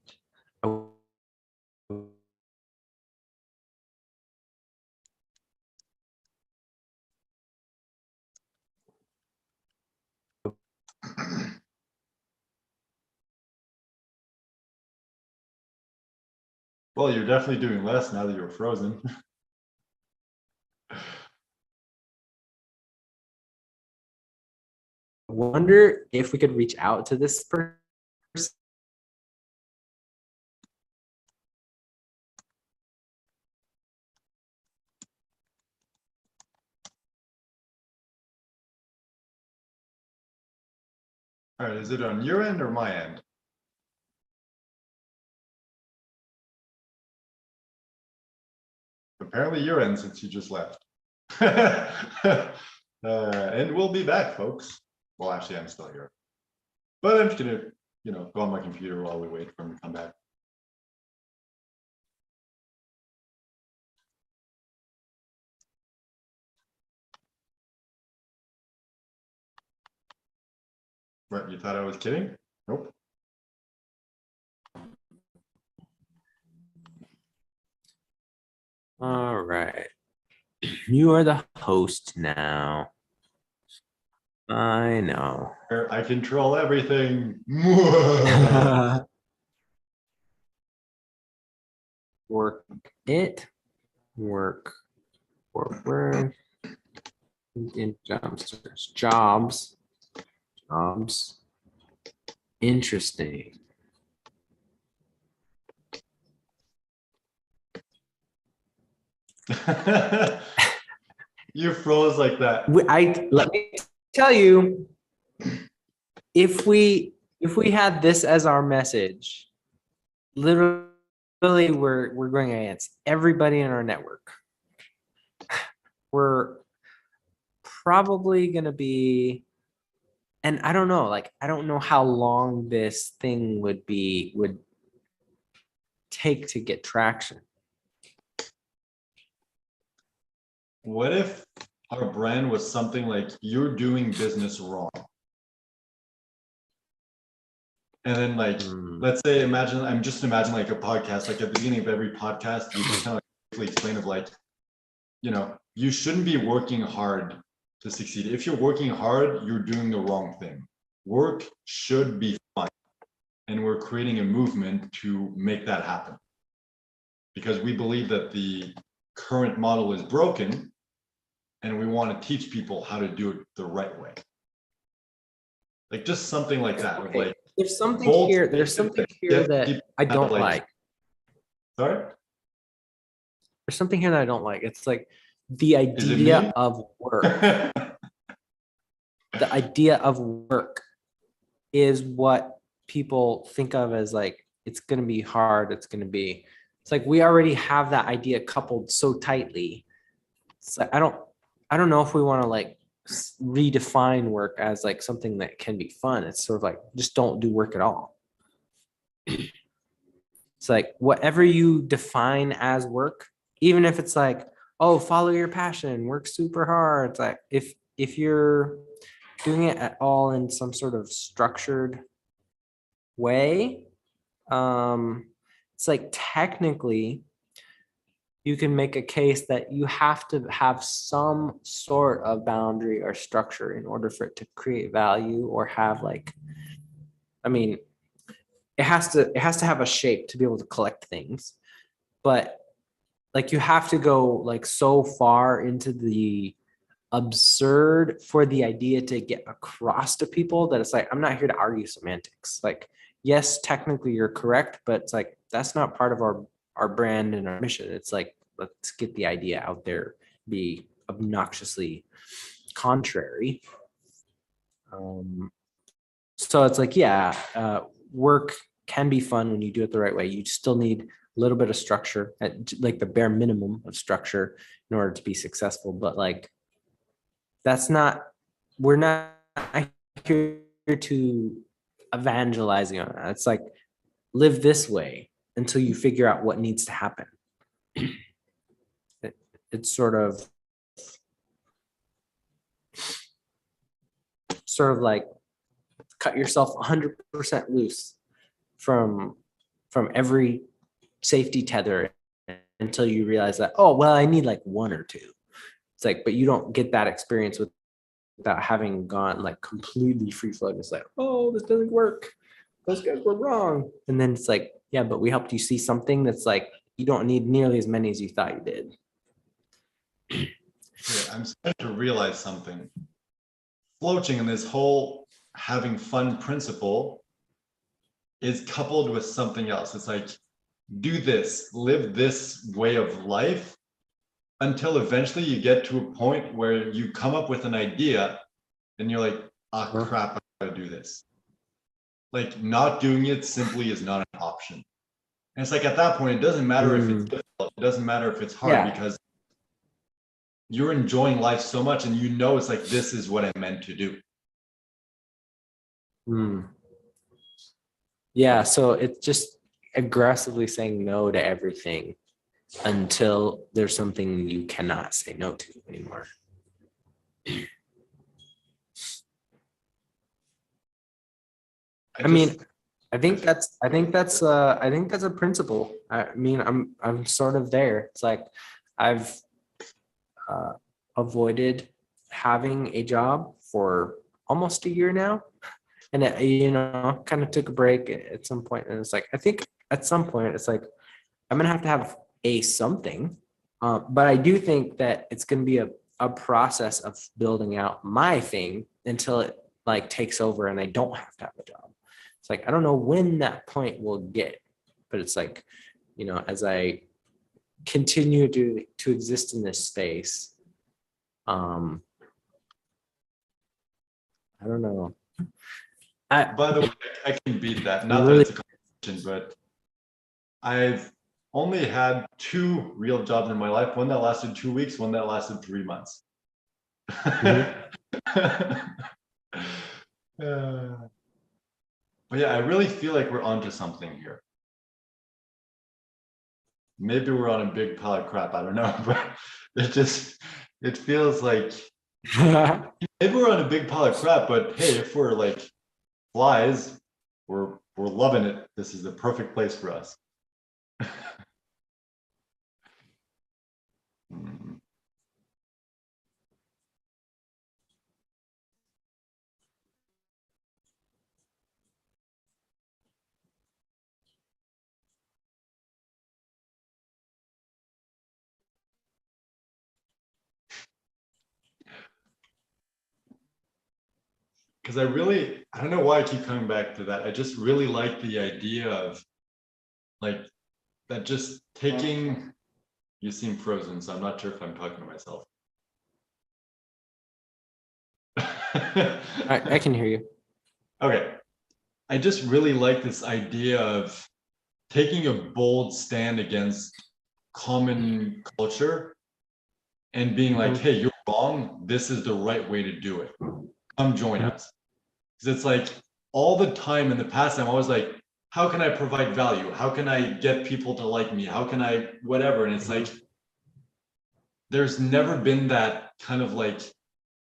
Well, you're definitely doing less now that you're frozen. Wonder if we could reach out to this person. All right, is it on your end or my end? Apparently your end, since you just left. And we'll be back, folks. Well, actually, I'm still here. But I'm just gonna, go on my computer while we wait for him to come back. What, you thought I was kidding? Nope. All right. You are the host now. I know. I control everything. Work it. Work. Work. In jobs. Jobs. Jobs. Interesting. You froze like that. Let me tell you, if we had this as our message, literally we're going against everybody in our network. We're probably gonna be, and I don't know, like I don't know how long this thing would take to get traction. What if our brand was something like you're doing business wrong? And then like, let's say, I'm just imagining like a podcast, like at the beginning of every podcast, you just kind of briefly explain of like, you shouldn't be working hard to succeed. If you're working hard, you're doing the wrong thing. Work should be fun. And we're creating a movement to make that happen. Because we believe that the current model is broken and we want to teach people how to do it the right way. Like just something like that. Okay. Like There's something here. There's something here that I don't like. Sorry? There's something here that I don't like. It's like the idea of work. The idea of work is what people think of as like, it's going to be hard. It's like we already have that idea coupled so tightly. It's like, I don't know if we want to like redefine work as like something that can be fun. It's sort of like, just don't do work at all. It's like whatever you define as work, even if it's like, oh, follow your passion, work super hard. It's like if you're doing it at all in some sort of structured way, it's like technically you can make a case that you have to have some sort of boundary or structure in order for it to create value or have like, I mean, it has to have a shape to be able to collect things, but like you have to go like so far into the absurd for the idea to get across to people that it's like, I'm not here to argue semantics. Like, yes, technically you're correct, but it's like, that's not part of our brand and our mission. It's like, let's get the idea out there, be obnoxiously contrary. So it's like, yeah, work can be fun when you do it the right way. You still need a little bit of structure, like the bare minimum of structure in order to be successful. But like, that's not, we're not here to evangelizing on that. It's like, live this way until you figure out what needs to happen. It's sort of like cut yourself 100% loose from every safety tether until you realize that, oh, well, I need like one or two. It's like, but you don't get that experience without having gone like completely free floating. It's like, oh, this doesn't work. Those guys were wrong. And then it's like, yeah, but we helped you see something that's like, you don't need nearly as many as you thought you did. Yeah, I'm starting to realize something. Floating in this whole having fun principle is coupled with something else. It's like, do this, live this way of life until eventually you get to a point where you come up with an idea and you're like, ah, crap, I gotta do this. Like, not doing it simply is not an option. And it's like, at that point, it doesn't matter if it's difficult, it doesn't matter if it's hard, because you're enjoying life so much and you know it's like, this is what I meant to do. Yeah, so it's just aggressively saying no to everything until there's something you cannot say no to anymore. I think that's a principle. I mean, I'm sort of there. It's like I've avoided having a job for almost a year now, and it, kind of took a break at some point, and it's like, I think at some point it's like I'm gonna have to have a something, but I do think that it's gonna be a process of building out my thing until it like takes over and I don't have to have a job. It's like, I don't know when that point will get, but it's like, as I continue to exist in this space, I don't know. By the way, I can beat that. Not really, that it's a competition, but I've only had 2 real jobs in my life. One that lasted 2 weeks, one that lasted 3 months. But yeah, I really feel like we're onto something here. Maybe we're on a big pile of crap. I don't know, but it feels like maybe we're on a big pile of crap. But hey, if we're like flies, we're loving it. This is the perfect place for us. Because I don't know why I keep coming back to that. I just really like the idea of like that, just taking, you seem frozen, so I'm not sure if I'm talking to myself. I can hear you. Okay. I just really like this idea of taking a bold stand against common culture and being like, hey, you're wrong. This is the right way to do it. Come join us. Because it's like all the time in the past, I'm always like, how can I provide value? How can I get people to like me? How can I, whatever? And it's like, there's never been that kind of like,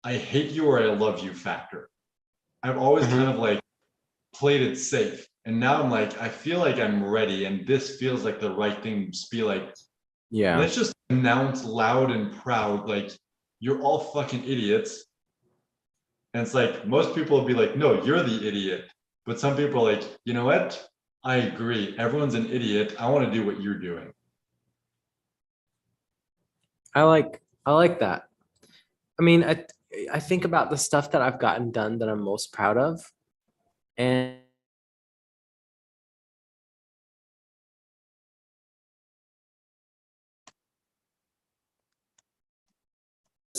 I hate you or I love you factor. I've always kind of like played it safe. And now I'm like, I feel like I'm ready. And this feels like the right thing to just be like, Yeah. let's just announce loud and proud, like, you're all fucking idiots. And it's like, most people will be like, no, you're the idiot. But some people are like, you know what? I agree. Everyone's an idiot. I want to do what you're doing. I like that. I mean, I think about the stuff that I've gotten done that I'm most proud of, and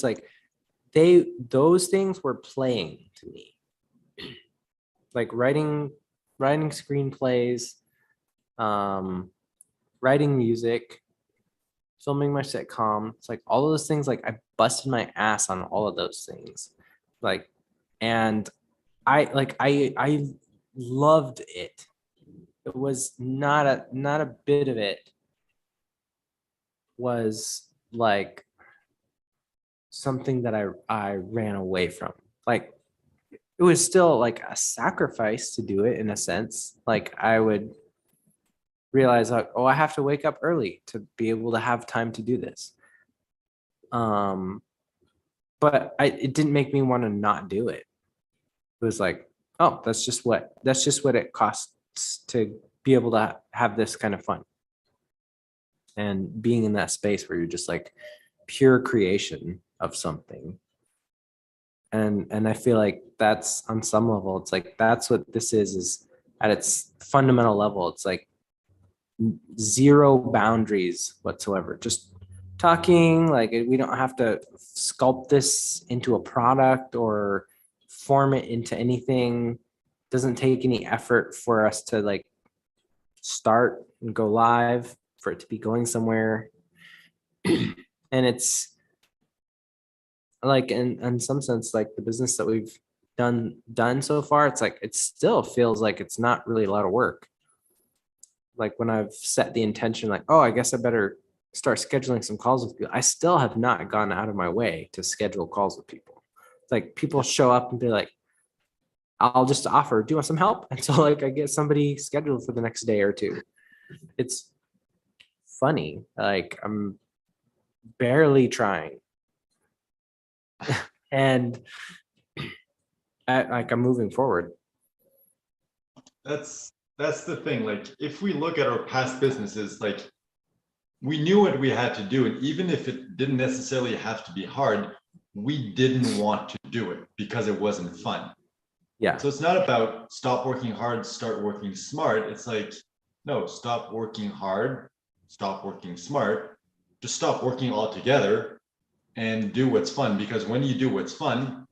it's like those things were playing to me. Like writing screenplays, writing music, filming my sitcom. It's like all of those things, like I busted my ass on all of those things. Like, and I loved it. It was not a bit of it was like something that I ran away from. Like it was still like a sacrifice to do it in a sense. Like I would realize like, oh, I have to wake up early to be able to have time to do this. Um, but it didn't make me want to not do it. It was like, oh, that's just what it costs to be able to have this kind of fun. And being in that space where you're just like pure creation of something. And I feel like that's on some level, it's like that's what this is at its fundamental level. It's like zero boundaries whatsoever. Just talking, like we don't have to sculpt this into a product or form it into anything. Doesn't take any effort for us to like start and go live, for it to be going somewhere. And it's like in some sense, like the business that we've done so far, it's like it still feels like it's not really a lot of work. Like when I've set the intention, like, oh, I guess I better start scheduling some calls with people, I still have not gone out of my way to schedule calls with people. It's like people show up and be like, I'll just offer, do you want some help? And so like I get somebody scheduled for the next day or two. It's funny. Like I'm barely trying. And like I'm moving forward. That's the thing. Like if we look at our past businesses, like we knew what we had to do, and even if it didn't necessarily have to be hard, we didn't want to do it because it wasn't fun. Yeah. So it's not about stop working hard, start working smart. It's like, no, stop working hard, stop working smart, just stop working altogether and do what's fun. Because when you do what's fun,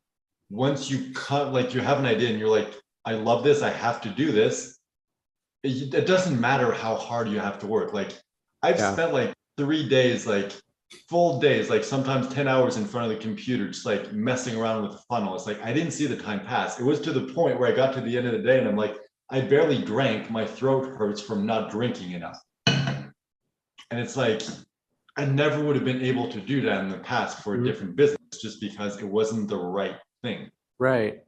once you cut, like you have an idea and you're like, I love this, I have to do this. It doesn't matter how hard you have to work. Like I've Yeah. spent like 3 days, like full days, like sometimes 10 hours in front of the computer, just like messing around with the funnel. It's like I didn't see the time pass. It was to the point where I got to the end of the day and I'm like, I barely drank. My throat hurts from not drinking enough. And it's like I never would have been able to do that in the past for a different business just because it wasn't the right thing. Right.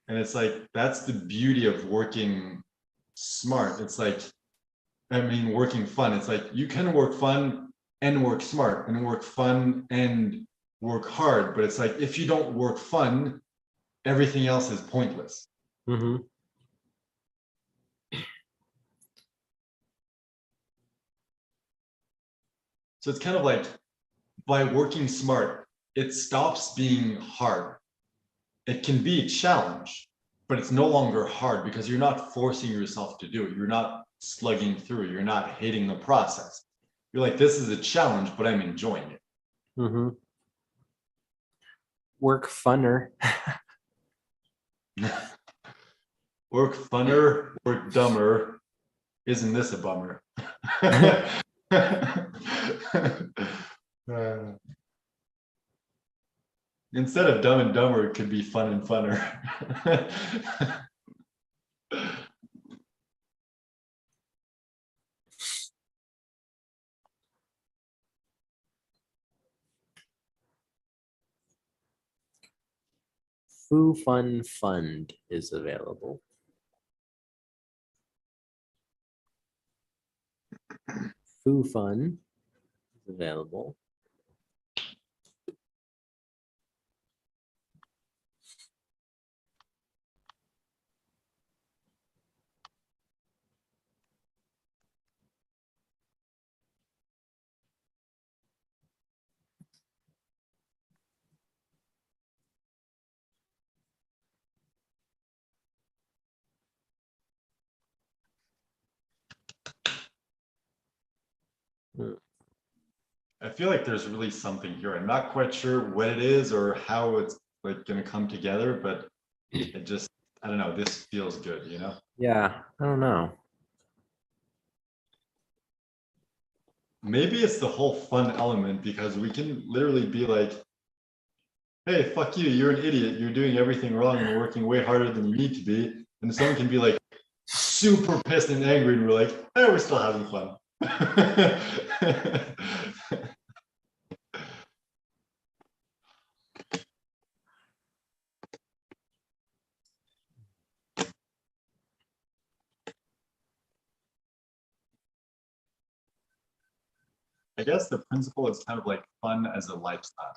And it's like that's the beauty of working smart. It's like, I mean, working fun. It's like you can work fun and work smart and work fun and work hard. But it's like if you don't work fun, everything else is pointless. Mm-hmm. So it's kind of like by working smart, it stops being hard. It can be a challenge, but it's no longer hard because you're not forcing yourself to do it. You're not slugging through. You're not hating the process. You're like, this is a challenge, but I'm enjoying it. Mm-hmm. Work funner. Work funner, work dumber. Isn't this a bummer? Instead of dumb and dumber, it could be fun and funner. Foo Fun Fund is available. Foo Fun is available. I feel like there's really something here. I'm not quite sure what it is or how it's like going to come together, but it just, I don't know, this feels good, you know? Yeah, I don't know. Maybe it's the whole fun element because we can literally be like, hey, fuck you, you're an idiot. You're doing everything wrong and working way harder than you need to be. And someone can be like super pissed and angry, and we're like, hey, we're still having fun. I guess the principle is kind of like fun as a lifestyle.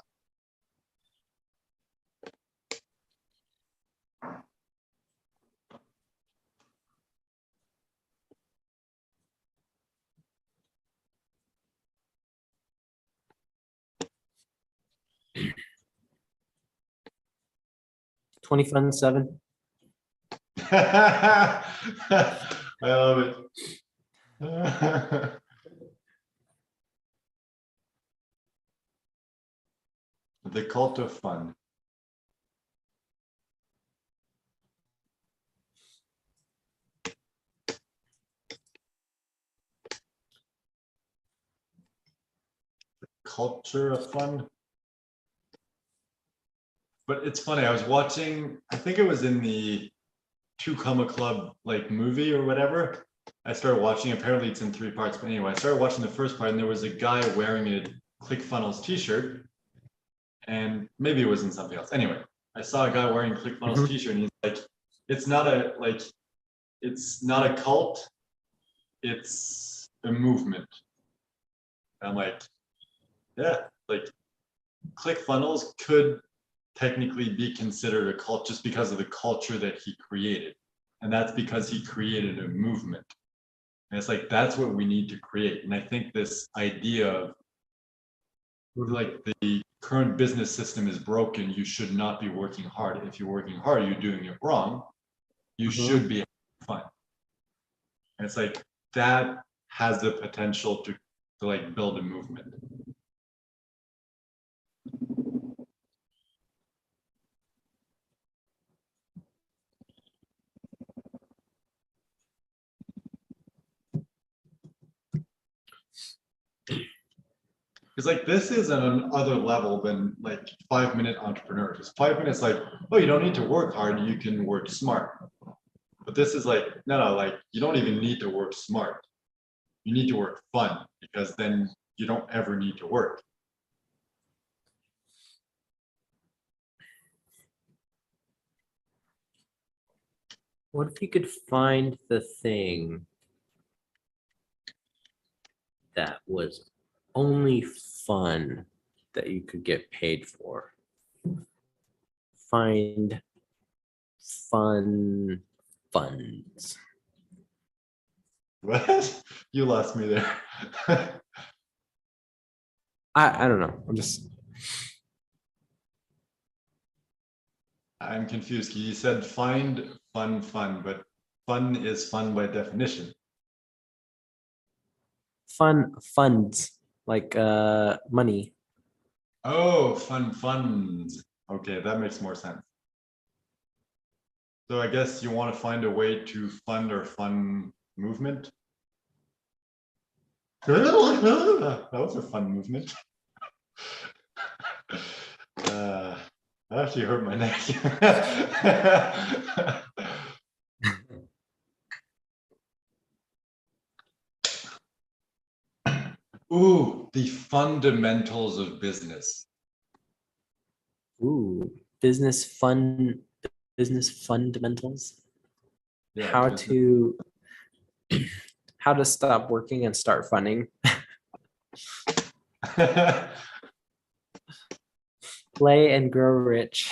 Twenty Fun 7. I love it. The cult of fun. Culture of fun. But it's funny, I was watching, I think it was in the Two Comma Club like movie or whatever. I started watching, apparently it's in 3 parts, but anyway, I started watching the first part and there was a guy wearing a ClickFunnels t-shirt, and maybe it was in something else. Anyway, I saw a guy wearing a ClickFunnels t-shirt and he's like, it's not a cult, it's a movement. And I'm like, yeah, like ClickFunnels could technically be considered a cult just because of the culture that he created. And that's because he created a movement. And it's like, that's what we need to create. And I think this idea of like the current business system is broken, you should not be working hard. If you're working hard, you're doing it wrong. You should be having fun. And it's like, that has the potential to like build a movement. Because like this is on another level than like 5-minute entrepreneur. Because 5 minutes, like, oh, you don't need to work hard, you can work smart. But this is like, no, like you don't even need to work smart. You need to work fun because then you don't ever need to work. What if you could find the thing that was only fun that you could get paid for? Find fun funds. What? You lost me there. I don't know. I'm confused. You said find fun, but fun is fun by definition. Fun funds, like money. Oh, funds. Okay, that makes more sense. So I guess you want to find a way to fund or fun movement. That was a fun movement. That actually hurt my neck. Ooh, the fundamentals of business. Ooh, business fundamentals. Yeah, How to stop working and start funding. Play and grow rich.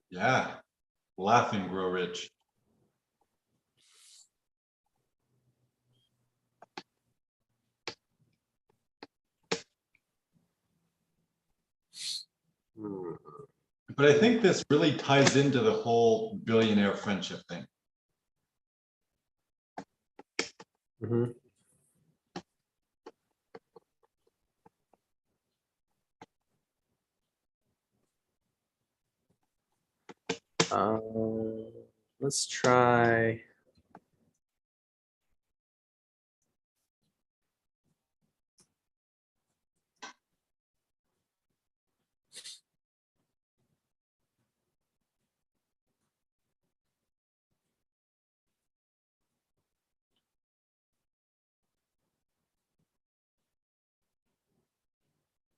Yeah, laugh and grow rich. But I think this really ties into the whole billionaire friendship thing. Mhm. Let's try.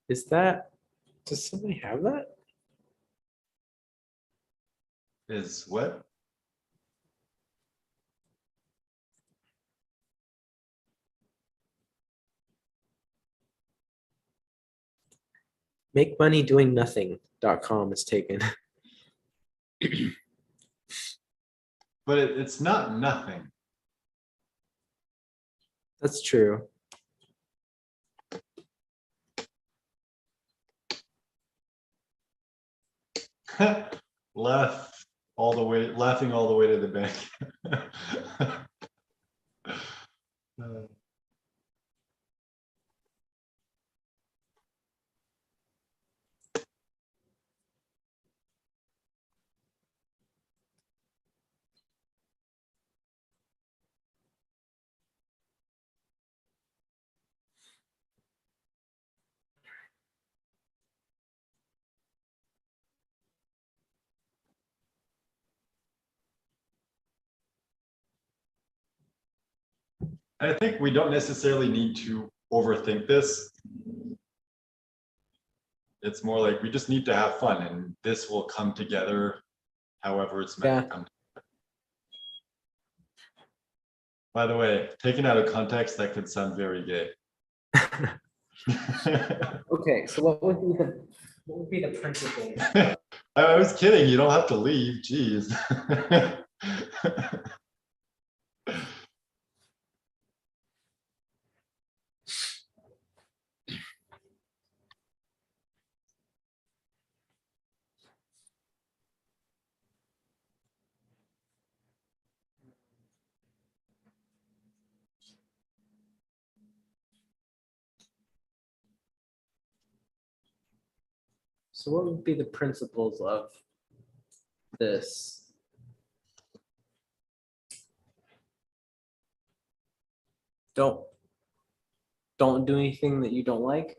Is that, does somebody have that? Is what? Make money doing nothing.com is taken. But it's not nothing. That's true. Laughing all the way to the bank. I think we don't necessarily need to overthink this. It's more like we just need to have fun, and this will come together however it's meant to come. By the way, taken out of context, that could sound very gay. Okay, so what would be the principle? I was kidding. You don't have to leave. Jeez. So what would be the principles of this? Don't do anything that you don't like.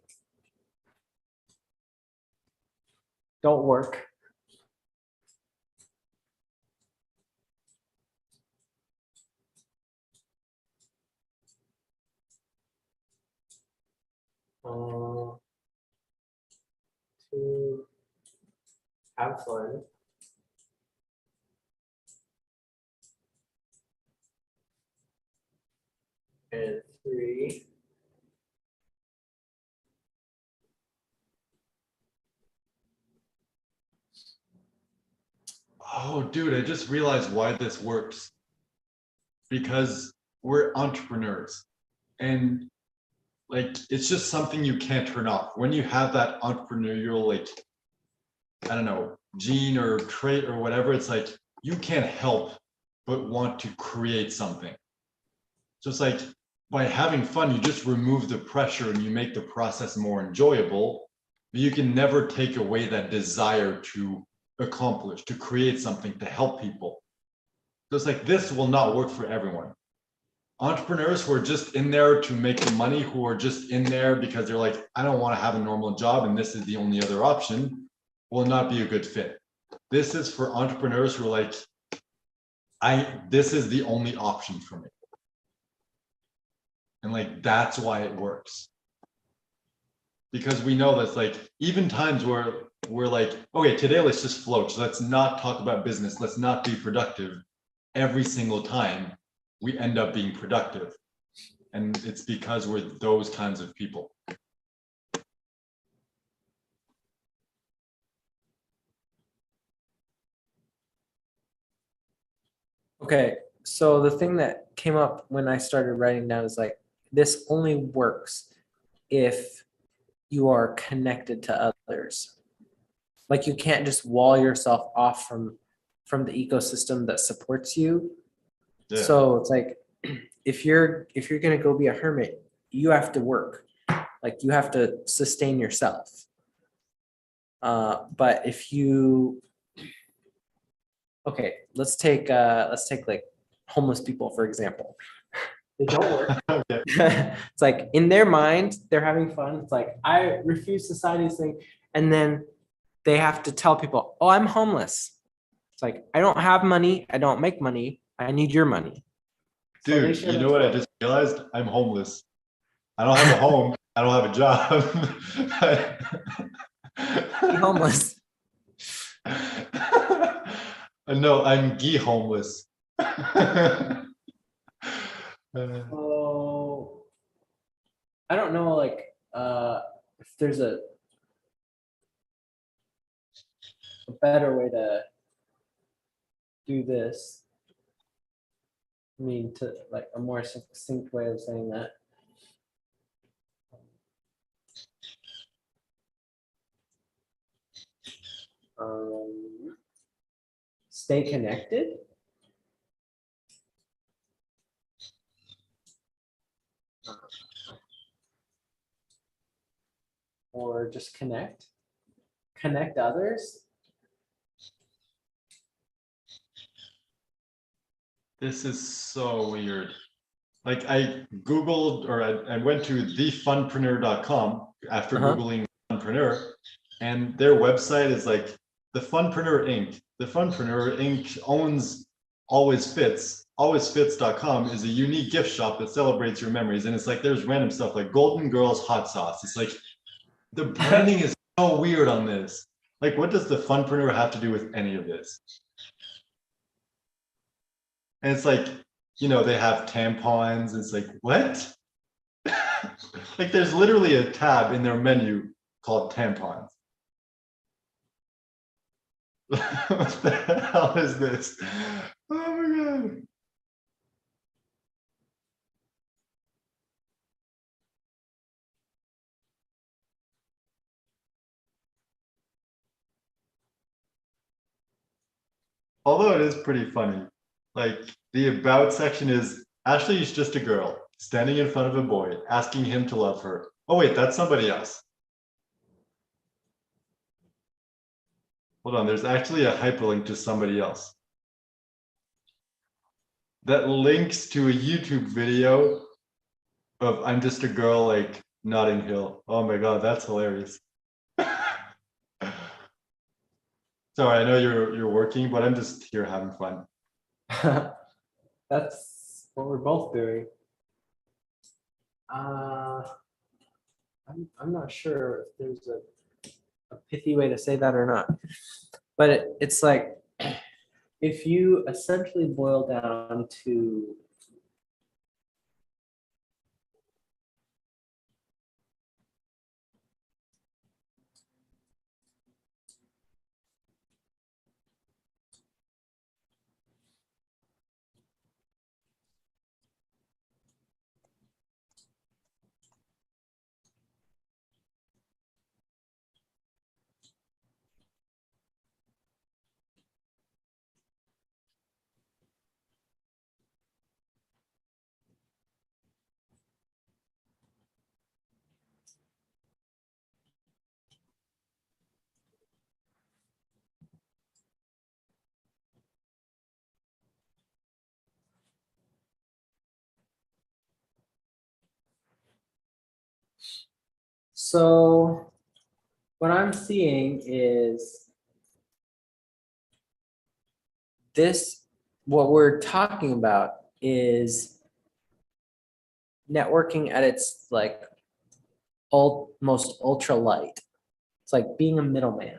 Don't work. To have fun. And 3, Oh, dude, I just realized why this works. Because we're entrepreneurs, and like it's just something you can't turn off. When you have that entrepreneurial, like, I don't know, gene or trait or whatever, it's like you can't help but want to create something. Just like by having fun, you just remove the pressure and you make the process more enjoyable, but you can never take away that desire to accomplish, to create something, to help people. So it's like this will not work for everyone. Entrepreneurs who are just in there to make the money, who are just in there because they're like, I don't want to have a normal job and this is the only other option, will not be a good fit. This is for entrepreneurs who are like, this is the only option for me. And like, that's why it works. Because we know that's like, even times where we're like, okay, today let's just float. So let's not talk about business. Let's not be productive. Every single time we end up being productive. And it's because we're those kinds of people. Okay, so the thing that came up when I started writing down is like, this only works if you are connected to others. Like you can't just wall yourself off from the ecosystem that supports you. Yeah. So it's like, if you're gonna go be a hermit, you have to work. Like you have to sustain yourself. But if you okay, let's take like homeless people, for example. They don't work. Okay. It's like in their mind, they're having fun. It's like, I refuse society's thing. And then they have to tell people, oh, I'm homeless. It's like, I don't have money. I don't make money. I need your money. So they Dude, share you the know what I toy. just realized? I'm homeless. I don't have a home. I don't have a job. Be homeless. No, I'm gee homeless. Oh, I don't know, like, if there's a better way to do this. I mean, to like a more succinct way of saying that. Stay connected. Or just connect others. This is so weird. Like I Googled or I went to thefunpreneur.com after Googling funpreneur, and their website is like the Funpreneur Inc. The Funpreneur Inc. owns Always Fits. AlwaysFits.com is a unique gift shop that celebrates your memories. And it's like there's random stuff like Golden Girls hot sauce. It's like the branding is so weird on this. Like, what does the Funpreneur have to do with any of this? And it's like, they have tampons. It's like, what? Like, there's literally a tab in their menu called tampons. What the hell is this? Oh my God. Although it is pretty funny. Like, the about section is Ashley is just a girl standing in front of a boy, asking him to love her. Oh, wait, that's somebody else. Hold on, there's actually a hyperlink to somebody else that links to a YouTube video of I'm just a girl like Notting Hill. Oh my God, that's hilarious. Sorry, I know you're working, but I'm just here having fun. That's what we're both doing. I'm not sure if there's a pithy way to say that or not, but it's like if you essentially boil down to so what I'm seeing is this, what we're talking about is networking at its like most ultra light. It's like being a middleman.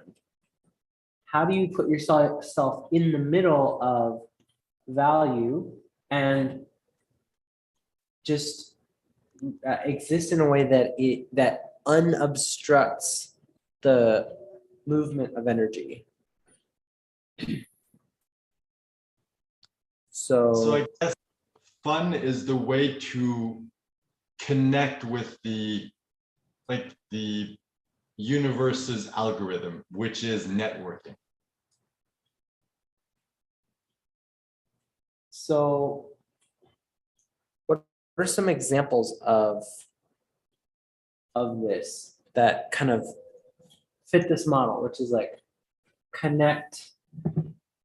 How do you put yourself in the middle of value and just exist in a way that unobstructs the movement of energy? So I So guess fun is the way to connect with the universe's algorithm, which is networking. so what are some examples of this that kind of fit this model, which is like connect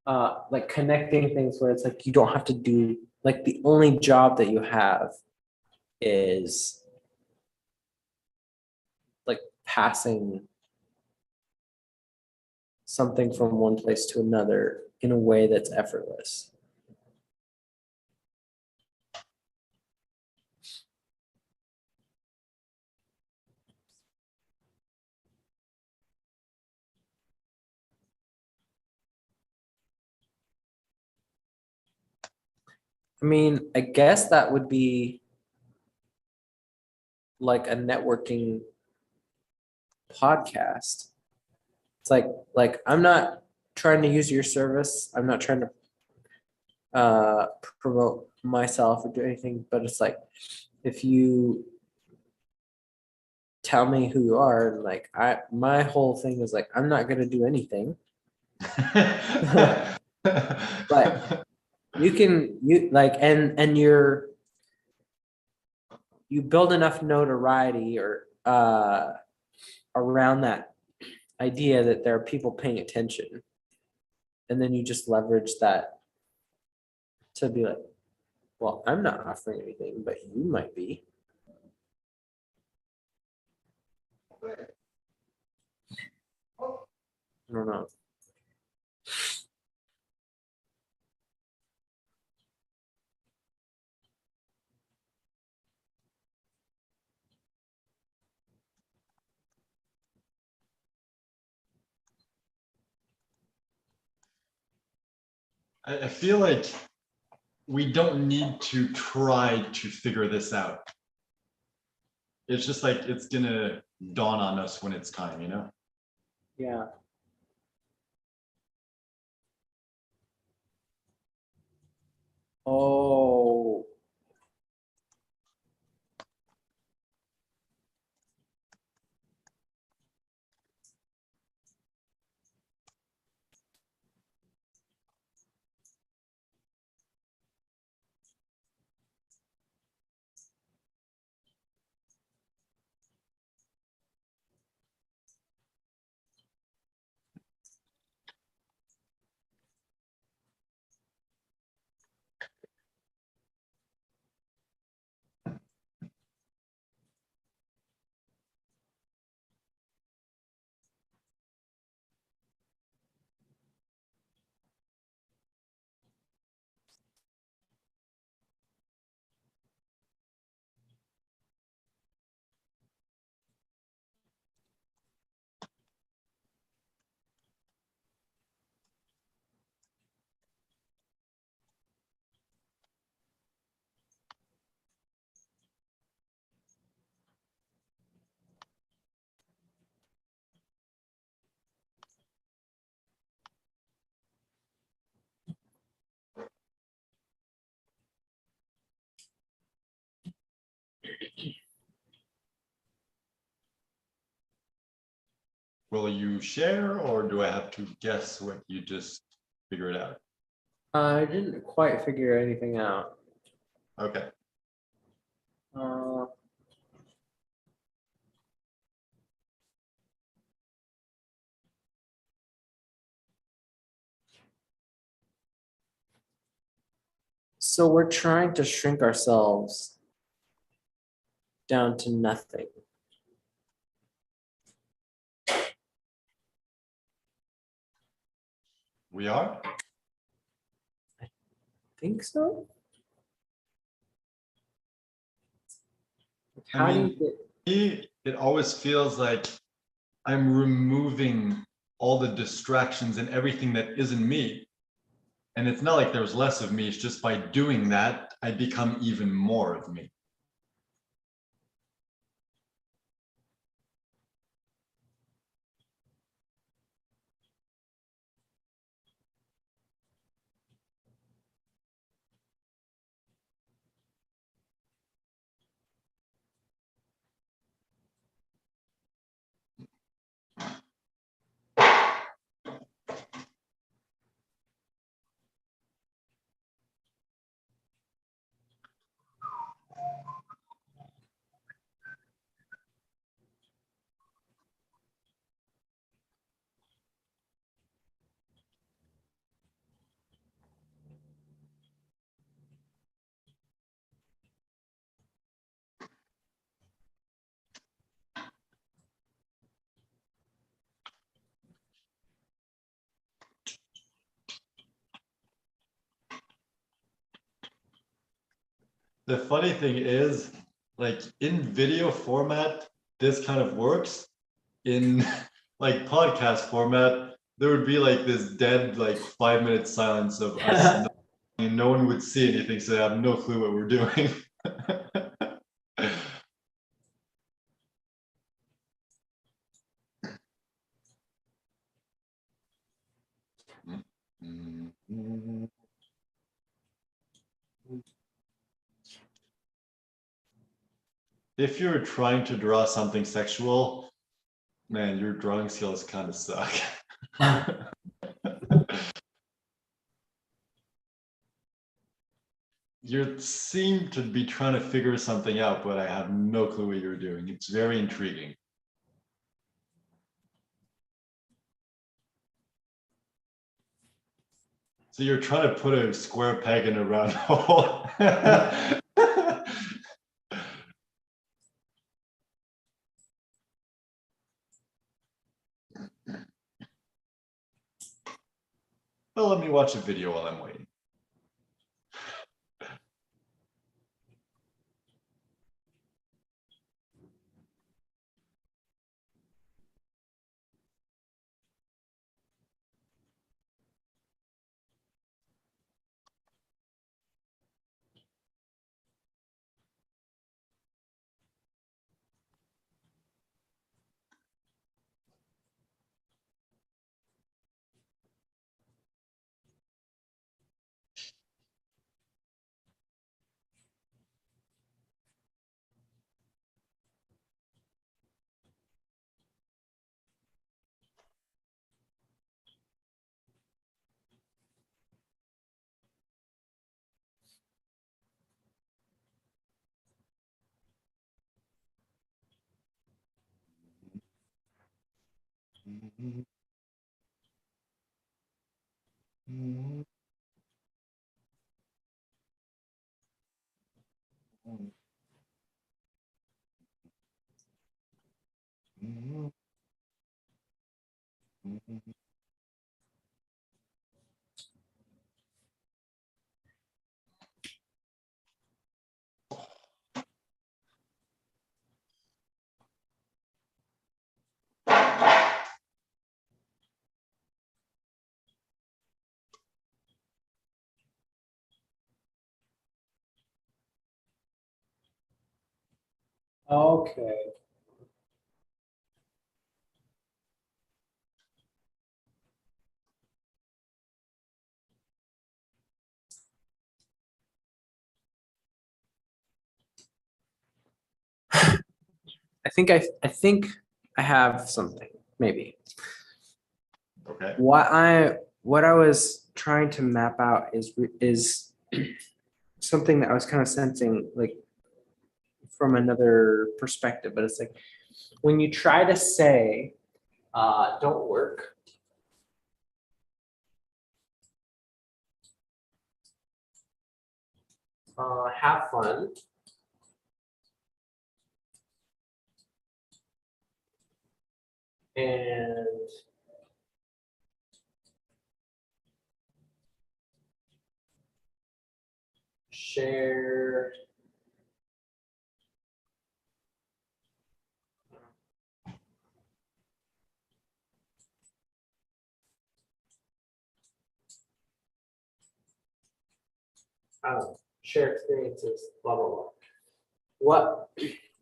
like connecting things where it's like you don't have to do like the only job that you have is like passing something from one place to another in a way that's effortless. I mean, I guess that would be like a networking podcast. It's like I'm not trying to use your service. I'm not trying to promote myself or do anything, but it's like if you tell me who you are, and like my whole thing is like I'm not gonna do anything. But you like and you build enough notoriety or around that idea that there are people paying attention, and then you just leverage that to be like, well, I'm not offering anything, but you might be. I don't know. I feel like we don't need to try to figure this out. It's just like it's gonna dawn on us when it's time, you know? Yeah. Oh, Will you share or do I have to guess what you just figured out? I didn't quite figure anything out. Okay. Uh, so we're trying to shrink ourselves down to nothing. We are? Think so? I How do mean, you get? it always feels like I'm removing all the distractions and everything that isn't me. And it's not like there's less of me, it's just by doing that, I become even more of me. The funny thing is, like in video format, this kind of works. In like podcast format, there would be like this dead, like 5 minute silence of us, and no one would see anything, so I have no clue what we're doing. If you're trying to draw something sexual, man, your drawing skills kind of suck. You seem to be trying to figure something out, but I have no clue what you're doing. It's very intriguing. So you're trying to put a square peg in a round hole. Well, let me watch a video while I'm waiting. Okay. I think I have something, maybe. Okay. What I was trying to map out is something that I was kind of sensing like from another perspective, but it's like when you try to say don't work, have fun, and share I don't know, share experiences, blah blah blah. What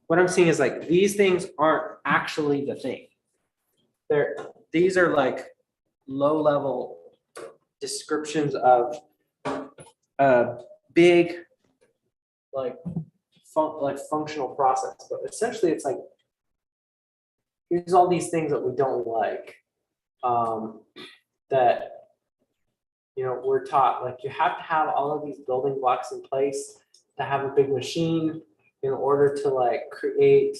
what I'm seeing is like these things aren't actually the thing. These are like low level descriptions of a big like functional process, but essentially it's like here's all these things that we don't like, that we're taught like you have to have all of these building blocks in place to have a big machine in order to like create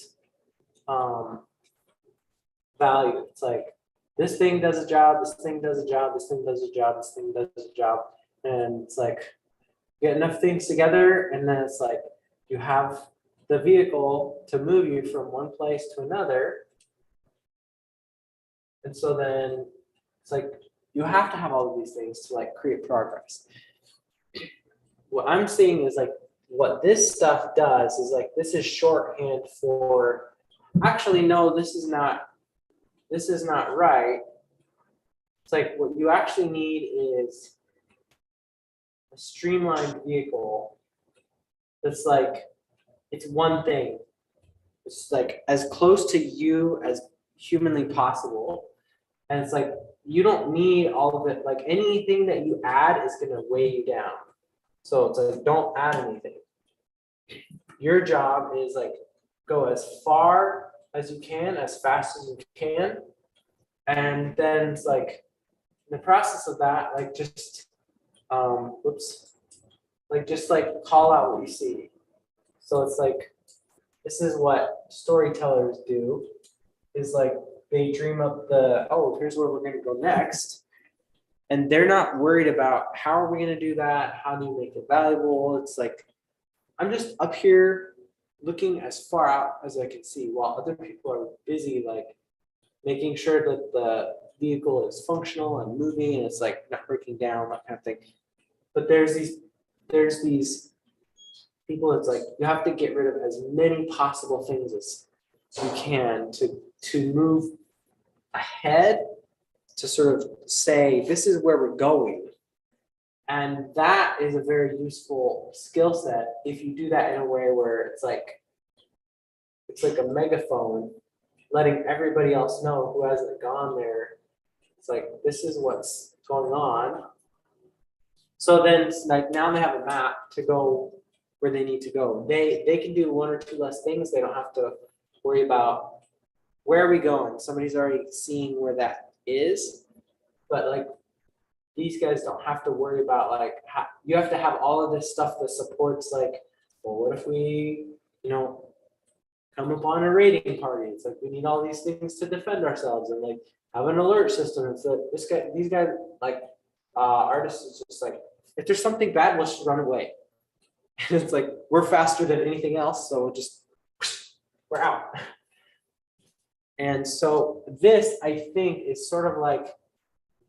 value. It's like this thing does a job, this thing does a job, this thing does a job, this thing does a job, and it's like get enough things together, and then it's like you have the vehicle to move you from one place to another. And so then it's like you have to have all of these things to like create progress. What I'm seeing is like what this stuff does is like, this is shorthand for, actually, no, this is not right. It's like what you actually need is a streamlined vehicle that's like, it's one thing. It's like as close to you as humanly possible. And it's like, you don't need all of it. Like anything that you add is going to weigh you down. So it's like, don't add anything. Your job is like, go as far as you can, as fast as you can. And then it's like, in the process of that, like just, just like call out what you see. So it's like, this is what storytellers do, is like they dream up here's where we're gonna go next. And they're not worried about how are we gonna do that? How do you make it valuable? It's like, I'm just up here looking as far out as I can see while other people are busy like making sure that the vehicle is functional and moving and it's like not breaking down, that kind of thing. But there's these people, it's like you have to get rid of as many possible things as you can to move ahead, to sort of say this is where we're going. And that is a very useful skill set if you do that in a way where it's like a megaphone letting everybody else know who hasn't gone there. It's like, this is what's going on. So then it's like now they have a map to go where they need to go. They can do one or two less things. They don't have to worry about where are we going. Somebody's already seeing where that is. But like these guys don't have to worry about like you have to have all of this stuff that supports like, well, what if we, come upon a raiding party? It's like we need all these things to defend ourselves and like have an alert system. And so these guys like artists is just like, if there's something bad, let's just run away. And it's like we're faster than anything else, so we're out. And so this, I think, is sort of like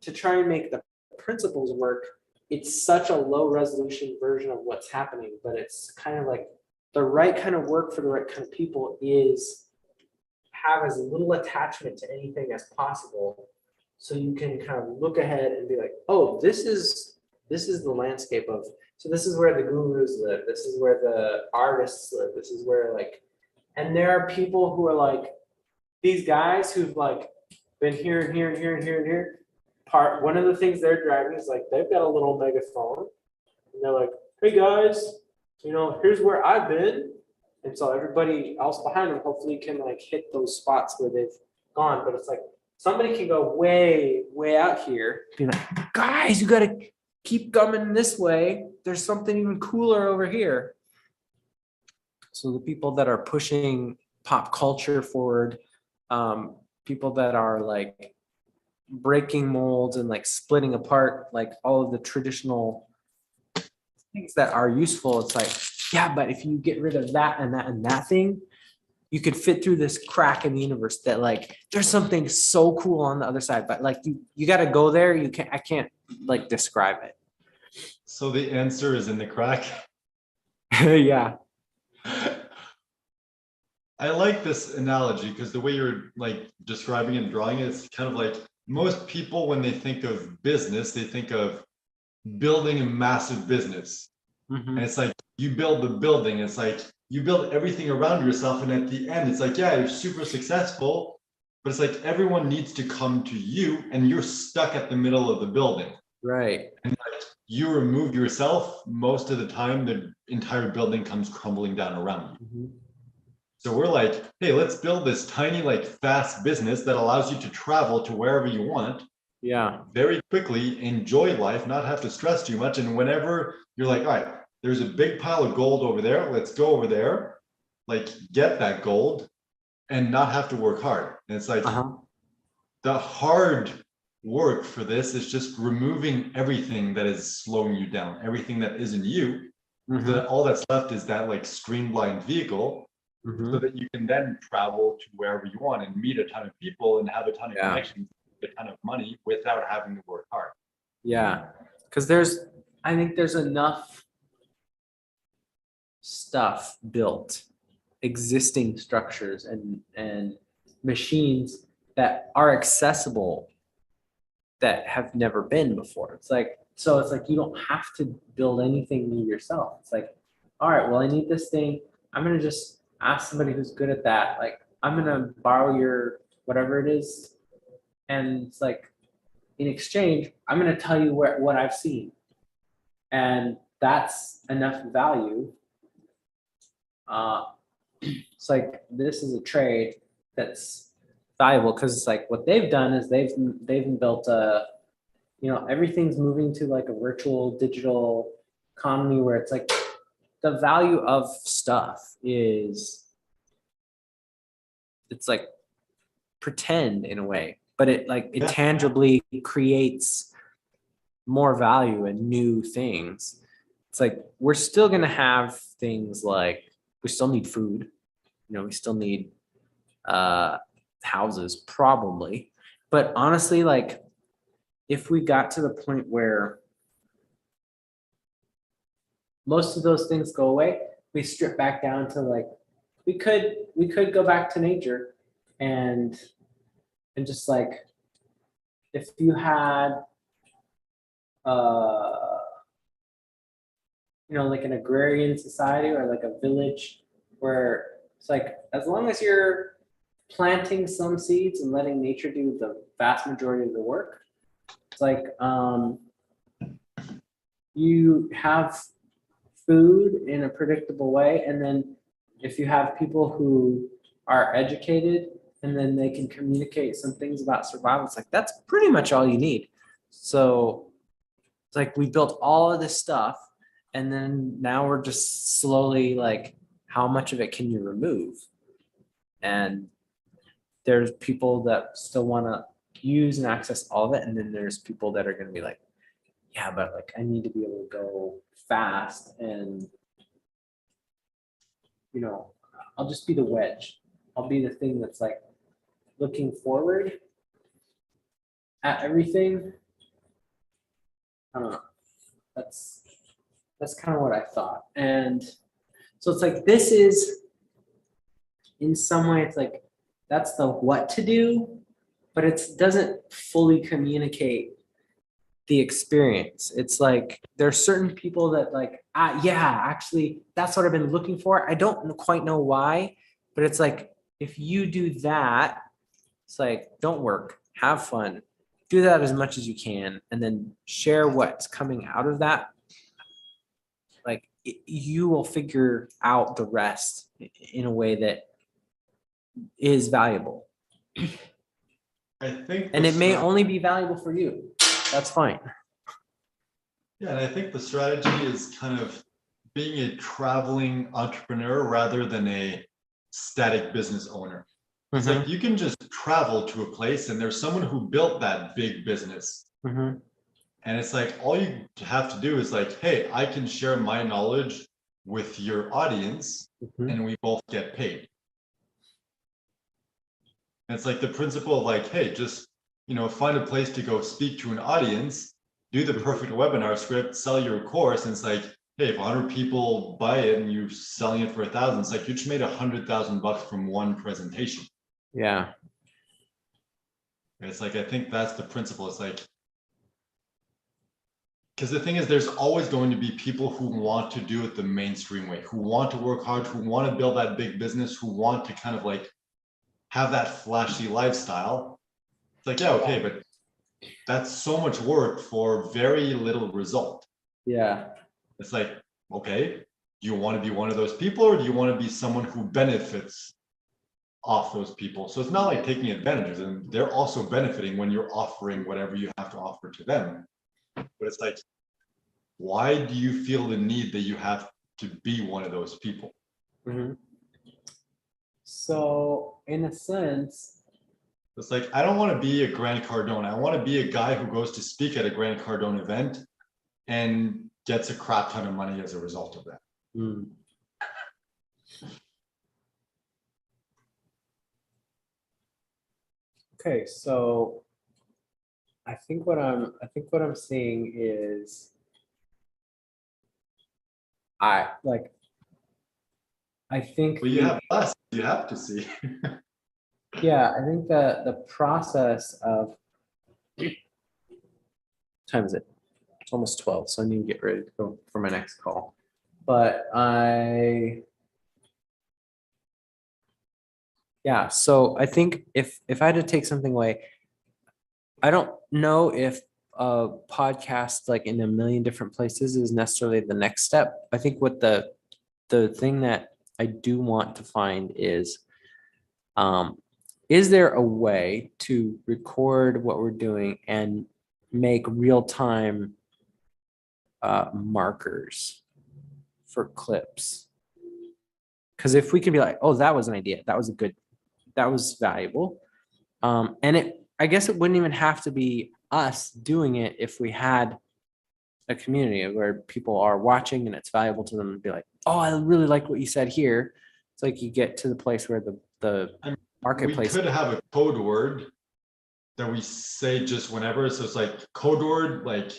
to try and make the principles work. It's such a low resolution version of what's happening, but it's kind of like the right kind of work for the right kind of people is have as little attachment to anything as possible. So you can kind of look ahead and be like, oh, this is the landscape of, so this is where the gurus live. This is where the artists live. This is where like, and there are people who are like, these guys who've like been here and here and here and here and here. One of the things they're driving is like, they've got a little megaphone and they're like, hey guys, here's where I've been. And so everybody else behind them hopefully can like hit those spots where they've gone. But it's like somebody can go way, way out here. Be like, guys, you gotta keep coming this way. There's something even cooler over here. So the people that are pushing pop culture forward, people that are like breaking molds and like splitting apart like all of the traditional things that are useful, it's like, yeah, but if you get rid of that and that and that thing, you could fit through this crack in the universe that like there's something so cool on the other side, but like you got to go there. I can't like describe it. So the answer is in the crack. Yeah. I like this analogy because the way you're like describing and drawing it, it's kind of like most people, when they think of business, they think of building a massive business. And it's like you build the building, it's like you build everything around yourself, and at the end it's like, yeah, you're super successful, but it's like everyone needs to come to you and you're stuck at the middle of the building, right? And like you remove yourself, most of the time the entire building comes crumbling down around you. So we're like, hey, let's build this tiny like fast business that allows you to travel to wherever you want, very quickly, enjoy life, not have to stress too much. And whenever you're like, all right, there's a big pile of gold over there, let's go over there, like get that gold and not have to work hard. And it's like the hard work for this is just removing everything that is slowing you down, everything that isn't you. So that all that's left is that like streamlined vehicle, so that you can then travel to wherever you want and meet a ton of people and have a ton of connections, a ton of money without having to work hard. Yeah, because I think there's enough stuff built, existing structures and machines that are accessible that have never been before. It's like, so it's like you don't have to build anything new yourself. It's like, all right, well, I need this thing. I'm gonna just ask somebody who's good at that. Like, I'm gonna borrow your whatever it is, and it's like, in exchange, I'm gonna tell you what I've seen, and that's enough value. It's like this is a trade that's valuable because it's like what they've done is they've built a, everything's moving to like a virtual digital economy where it's like the value of stuff is, it's like pretend in a way, but it Yeah. tangibly creates more value and new things. It's like we're still gonna have things like we still need food, we still need houses probably, but honestly, like if we got to the point where most of those things go away, we strip back down to like we could go back to nature and just like if you had uh like an agrarian society or like a village where it's like as long as you're planting some seeds and letting nature do the vast majority of the work, it's like you have food in a predictable way, and then if you have people who are educated and then they can communicate some things about survival, it's like that's pretty much all you need. So it's like we built all of this stuff, and then now we're just slowly like, how much of it can you remove? And there's people that still want to use and access all of it, and then there's people that are going to be like, yeah, but like I need to be able to go fast, and I'll just be the wedge. I'll be the thing that's like looking forward at everything. I don't know. That's kind of what I thought. And so it's like this is in some way it's like that's the what to do, but it doesn't fully communicate the experience. It's like there's certain people that like, yeah, actually that's what I've been looking for. I don't quite know why, but it's like if you do that, it's like don't work, have fun, do that as much as you can, and then share what's coming out of that. Like you will figure out the rest in a way that is valuable. I think And it may only be valuable for you. That's fine. Yeah, and I think the strategy is kind of being a traveling entrepreneur rather than a static business owner. It's like you can just travel to a place and there's someone who built that big business. And it's like all you have to do is like, hey, I can share my knowledge with your audience and we both get paid. And it's like the principle of like, hey, just find a place to go speak to an audience, do the perfect webinar script, sell your course, and it's like, hey, if 100 people buy it and you're selling it for 1,000, it's like you just made $100,000 from one presentation. Yeah. It's like I think that's the principle. It's like because the thing is, there's always going to be people who want to do it the mainstream way, who want to work hard, who want to build that big business, who want to kind of like have that flashy lifestyle. It's like, yeah, okay, but that's so much work for very little result. Yeah. It's like, okay, do you want to be one of those people or do you want to be someone who benefits off those people? So it's not like taking advantages, and they're also benefiting when you're offering whatever you have to offer to them. But it's like, why do you feel the need that you have to be one of those people? So in a sense, it's like, I don't want to be a Grant Cardone. I want to be a guy who goes to speak at a Grant Cardone event and gets a crap ton of money as a result of that. Okay, so I think what I'm seeing is I like I think Well, you have us, you have to see. yeah, I think the process of time is it? It's almost 12, so I need to get ready to go for my next call. But yeah, so I think if I had to take something away, I don't know if a podcast like in a million different places is necessarily the next step. I think what the thing that I do want to find is there a way to record what we're doing and make real time markers for clips? Because if we can be like, oh, that was an idea, that was valuable. And I guess it wouldn't even have to be us doing it if we had a community where people are watching and it's valuable to them and be like, oh, I really like what you said here. It's like you get to the place where the I mean, we marketplace. could have a code word that we say just whenever. So it's like code word, like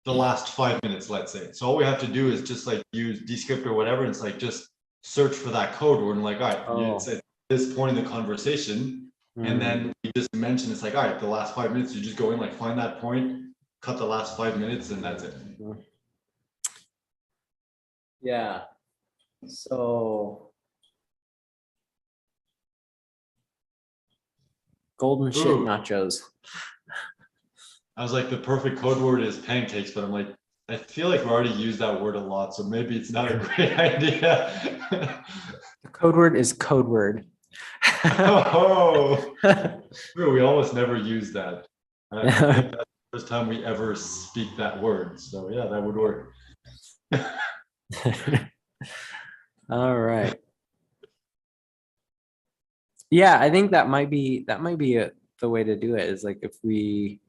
the last 5 minutes, let's say. So all we have to do is just like use Descript or whatever. And it's like just search for that code word and like, all right, it's at this point in the conversation. And then we just mention it's like, all right, the last 5 minutes, you just go in, like find that point, cut the last 5 minutes, and that's it. Yeah. So golden shit Ooh. nachos. I was like, the perfect code word is pancakes, but I'm like, I feel like we already used that word a lot, so maybe it's not a great idea. The code word is code word. Oh, we almost never use that. I think that's the first time we ever speak that word. So yeah, that would work. All right. Yeah, I think that might be the way to do it is like if we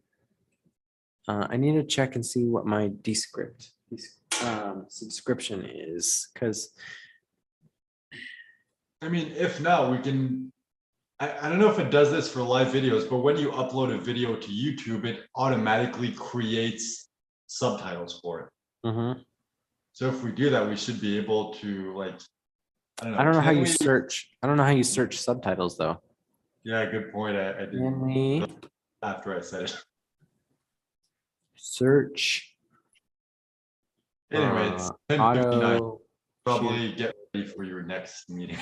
I need to check and see what my Descript subscription is because I mean, if not, we can. I don't know if it does this for live videos, but when you upload a video to YouTube, it automatically creates subtitles for it. So if we do that, we should be able to like, I don't know how you search. I don't know how you search subtitles though. Yeah, good point. I didn't. Can we After I said it. Search. Anyway, it's 10:59. Probably get ready for your next meeting.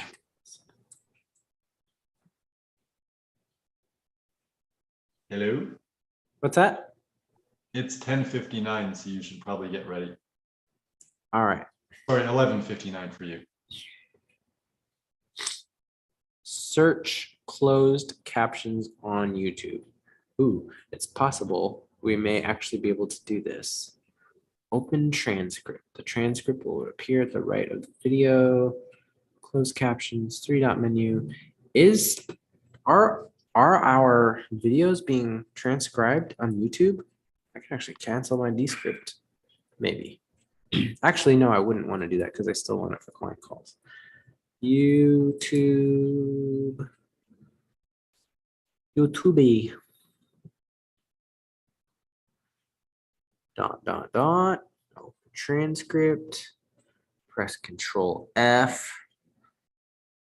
Hello? What's that? It's 10:59, so you should probably get ready. All right. Sorry, 11:59 for you. Search closed captions on YouTube. Ooh, it's possible we may actually be able to do this. Open transcript. The transcript will appear at the right of the video. Closed captions, 3-dot menu. Are our videos being transcribed on YouTube? I can actually cancel my Descript, maybe. Actually, no, I wouldn't want to do that because I still want it for client calls. YouTube. Dot. Open transcript. Press Control F.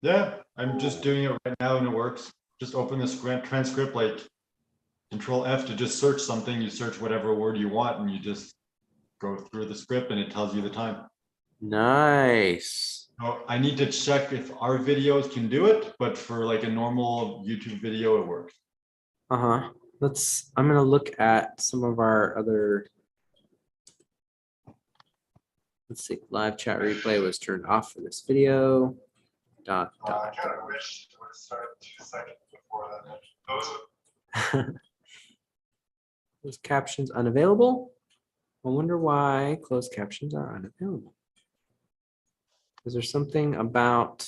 Yeah, I'm just doing it right now and it works. Just open this transcript, like Control F to just search something. You search whatever word you want and you just go through the script and it tells you the time. Nice. So I need to check if our videos can do it, but for like a normal YouTube video, it works. I'm gonna look at some of our other. Let's see, live chat replay was turned off for this video. I kind of wish it would have started 2 seconds before that. Those captions unavailable. I wonder why closed captions are unavailable. Is there something about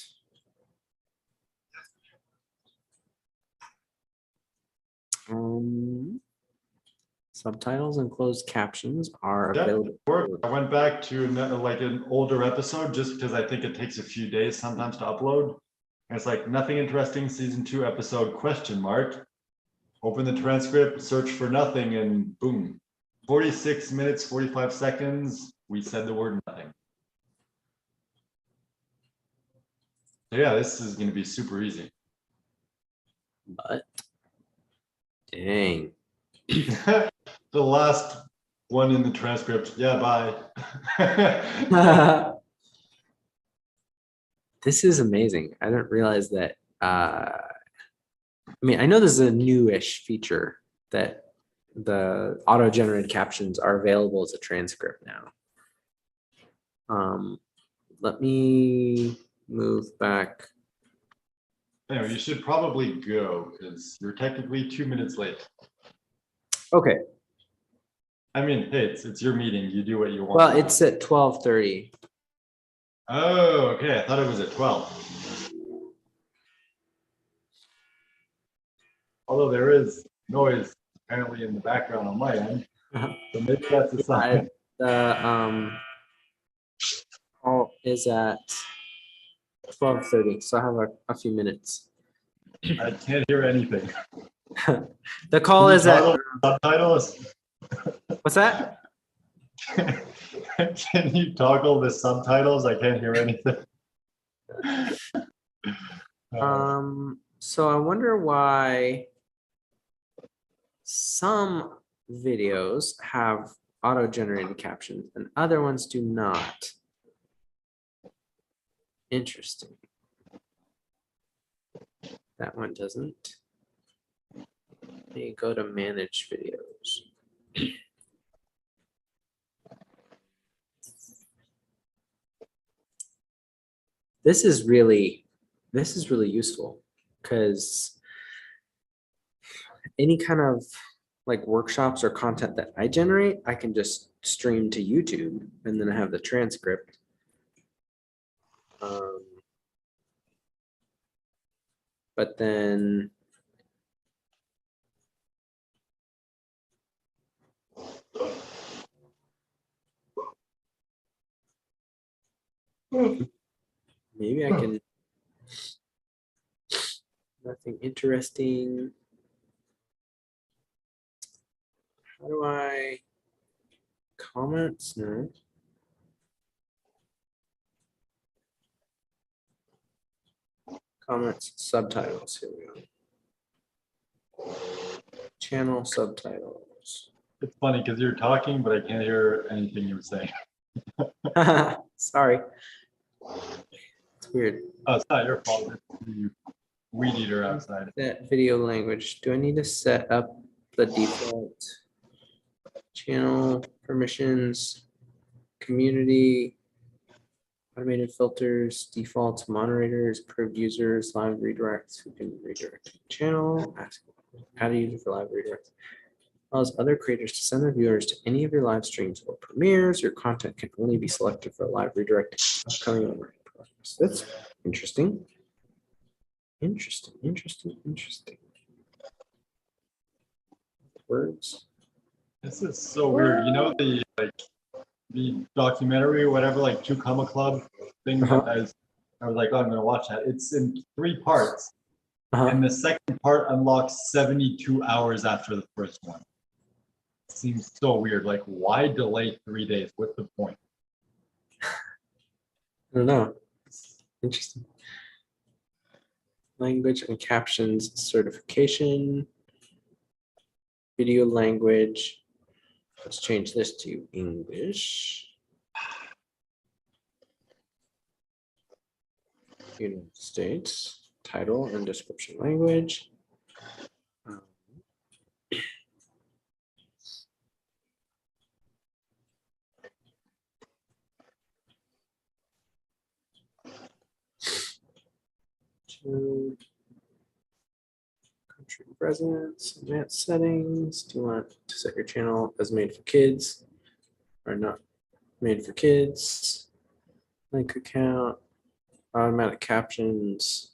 subtitles and closed captions are available? I went back to like an older episode just because I think it takes a few days sometimes to upload. And it's like nothing interesting, season 2 episode ? Open the transcript, search for nothing, and boom. 46 minutes, 45 seconds. We said the word nothing. Yeah, this is going to be super easy. But dang. The last one in the transcript. Yeah, bye. This is amazing. I didn't realize that. I mean, I know this is a newish feature that the auto-generated captions are available as a transcript now. Let me move back. Anyway, you should probably go because you're technically 2 minutes late. Okay. I mean, hey, it's your meeting. You do what you want. Well, it's at 12:30. Oh, okay. I thought it was at 12. Although there is noise apparently in the background on my end. So maybe that's a sign. The call is at 12:30, so I have a few minutes. I can't hear anything. The call is at subtitles. what's that? Can you toggle the subtitles? I can't hear anything. So I wonder why some videos have auto-generated captions and other ones do not. Interesting. That one doesn't. Let me go to manage videos. This is really useful because any kind of like workshops or content that I generate, I can just stream to YouTube and then I have the transcript. But then maybe I can, nothing interesting. How do I comments? No. Comments, subtitles. Here we go. Channel subtitles. It's funny because you're talking, but I can't hear anything you're saying. Sorry. It's weird. Oh, it's not your fault. It's the weed eater outside. That video language. Do I need to set up the default channel permissions, community, automated filters, defaults, moderators, approved users, live redirects who can redirect to the channel, add a user for live redirects. Allows other creators to send their viewers to any of your live streams or premieres. Your content can only be selected for live redirecting upcoming overhead projects. That's interesting. Interesting. Words. This is so weird. You know the documentary or whatever, like Two Comma Club thing. I was like, oh, I'm gonna watch that. It's in 3 parts, and the second part unlocks 72 hours after the first one. It seems so weird. Like, why delay 3 days? What's the point? I don't know. Interesting. Language and captions certification. Video language. Let's change this to English. United States. Title and description language. Country of residence, advanced settings. Do you want to set your channel as made for kids or not made for kids? Link account, automatic captions.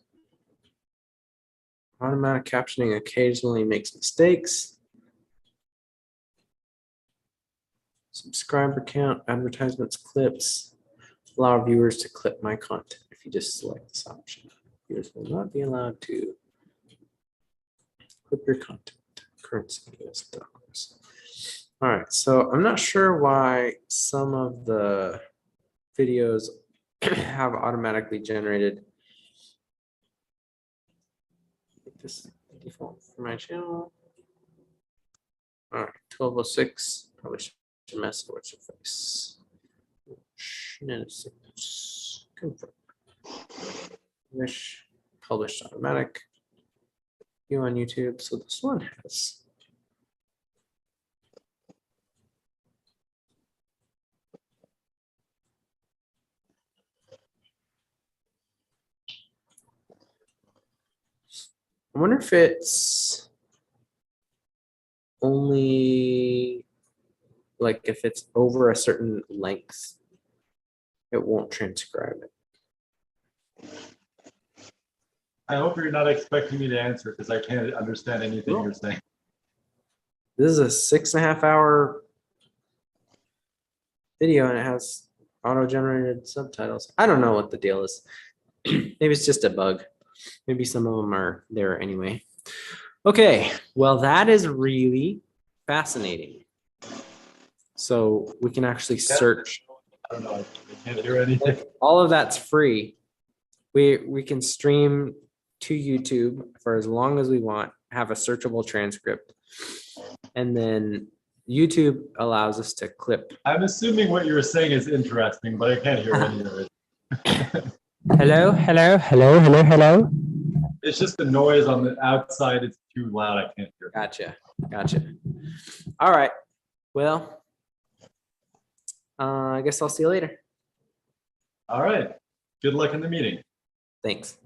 Automatic captioning occasionally makes mistakes. Subscriber count, advertisements, clips. Allow viewers to clip my content. If you just select this option, viewers will not be allowed to clip your content. Currency US dollars. All right, so I'm not sure why some of the videos have automatically generated this default for my channel. All right, 1206. Probably should mess with what's your face. Shenanigans. Confirm. Wish published automatic. You on YouTube. So this one has. I wonder if it's only like if it's over a certain length, it won't transcribe it. I hope you're not expecting me to answer because I can't understand anything No. you're saying. This is a 6.5 hour video and it has auto-generated subtitles. I don't know what the deal is. Maybe it's just a bug. Maybe some of them are there anyway. Okay, well, that is really fascinating. So we can actually search. I don't know. I can't hear anything. All of that's free. We can stream to YouTube for as long as we want, have a searchable transcript. And then YouTube allows us to clip. I'm assuming what you're saying is interesting, but I can't hear any of it. Hello, hello, hello, hello, hello. It's just the noise on the outside. It's too loud. I can't hear. Gotcha. All right. Well, I guess I'll see you later. All right. Good luck in the meeting. Thanks.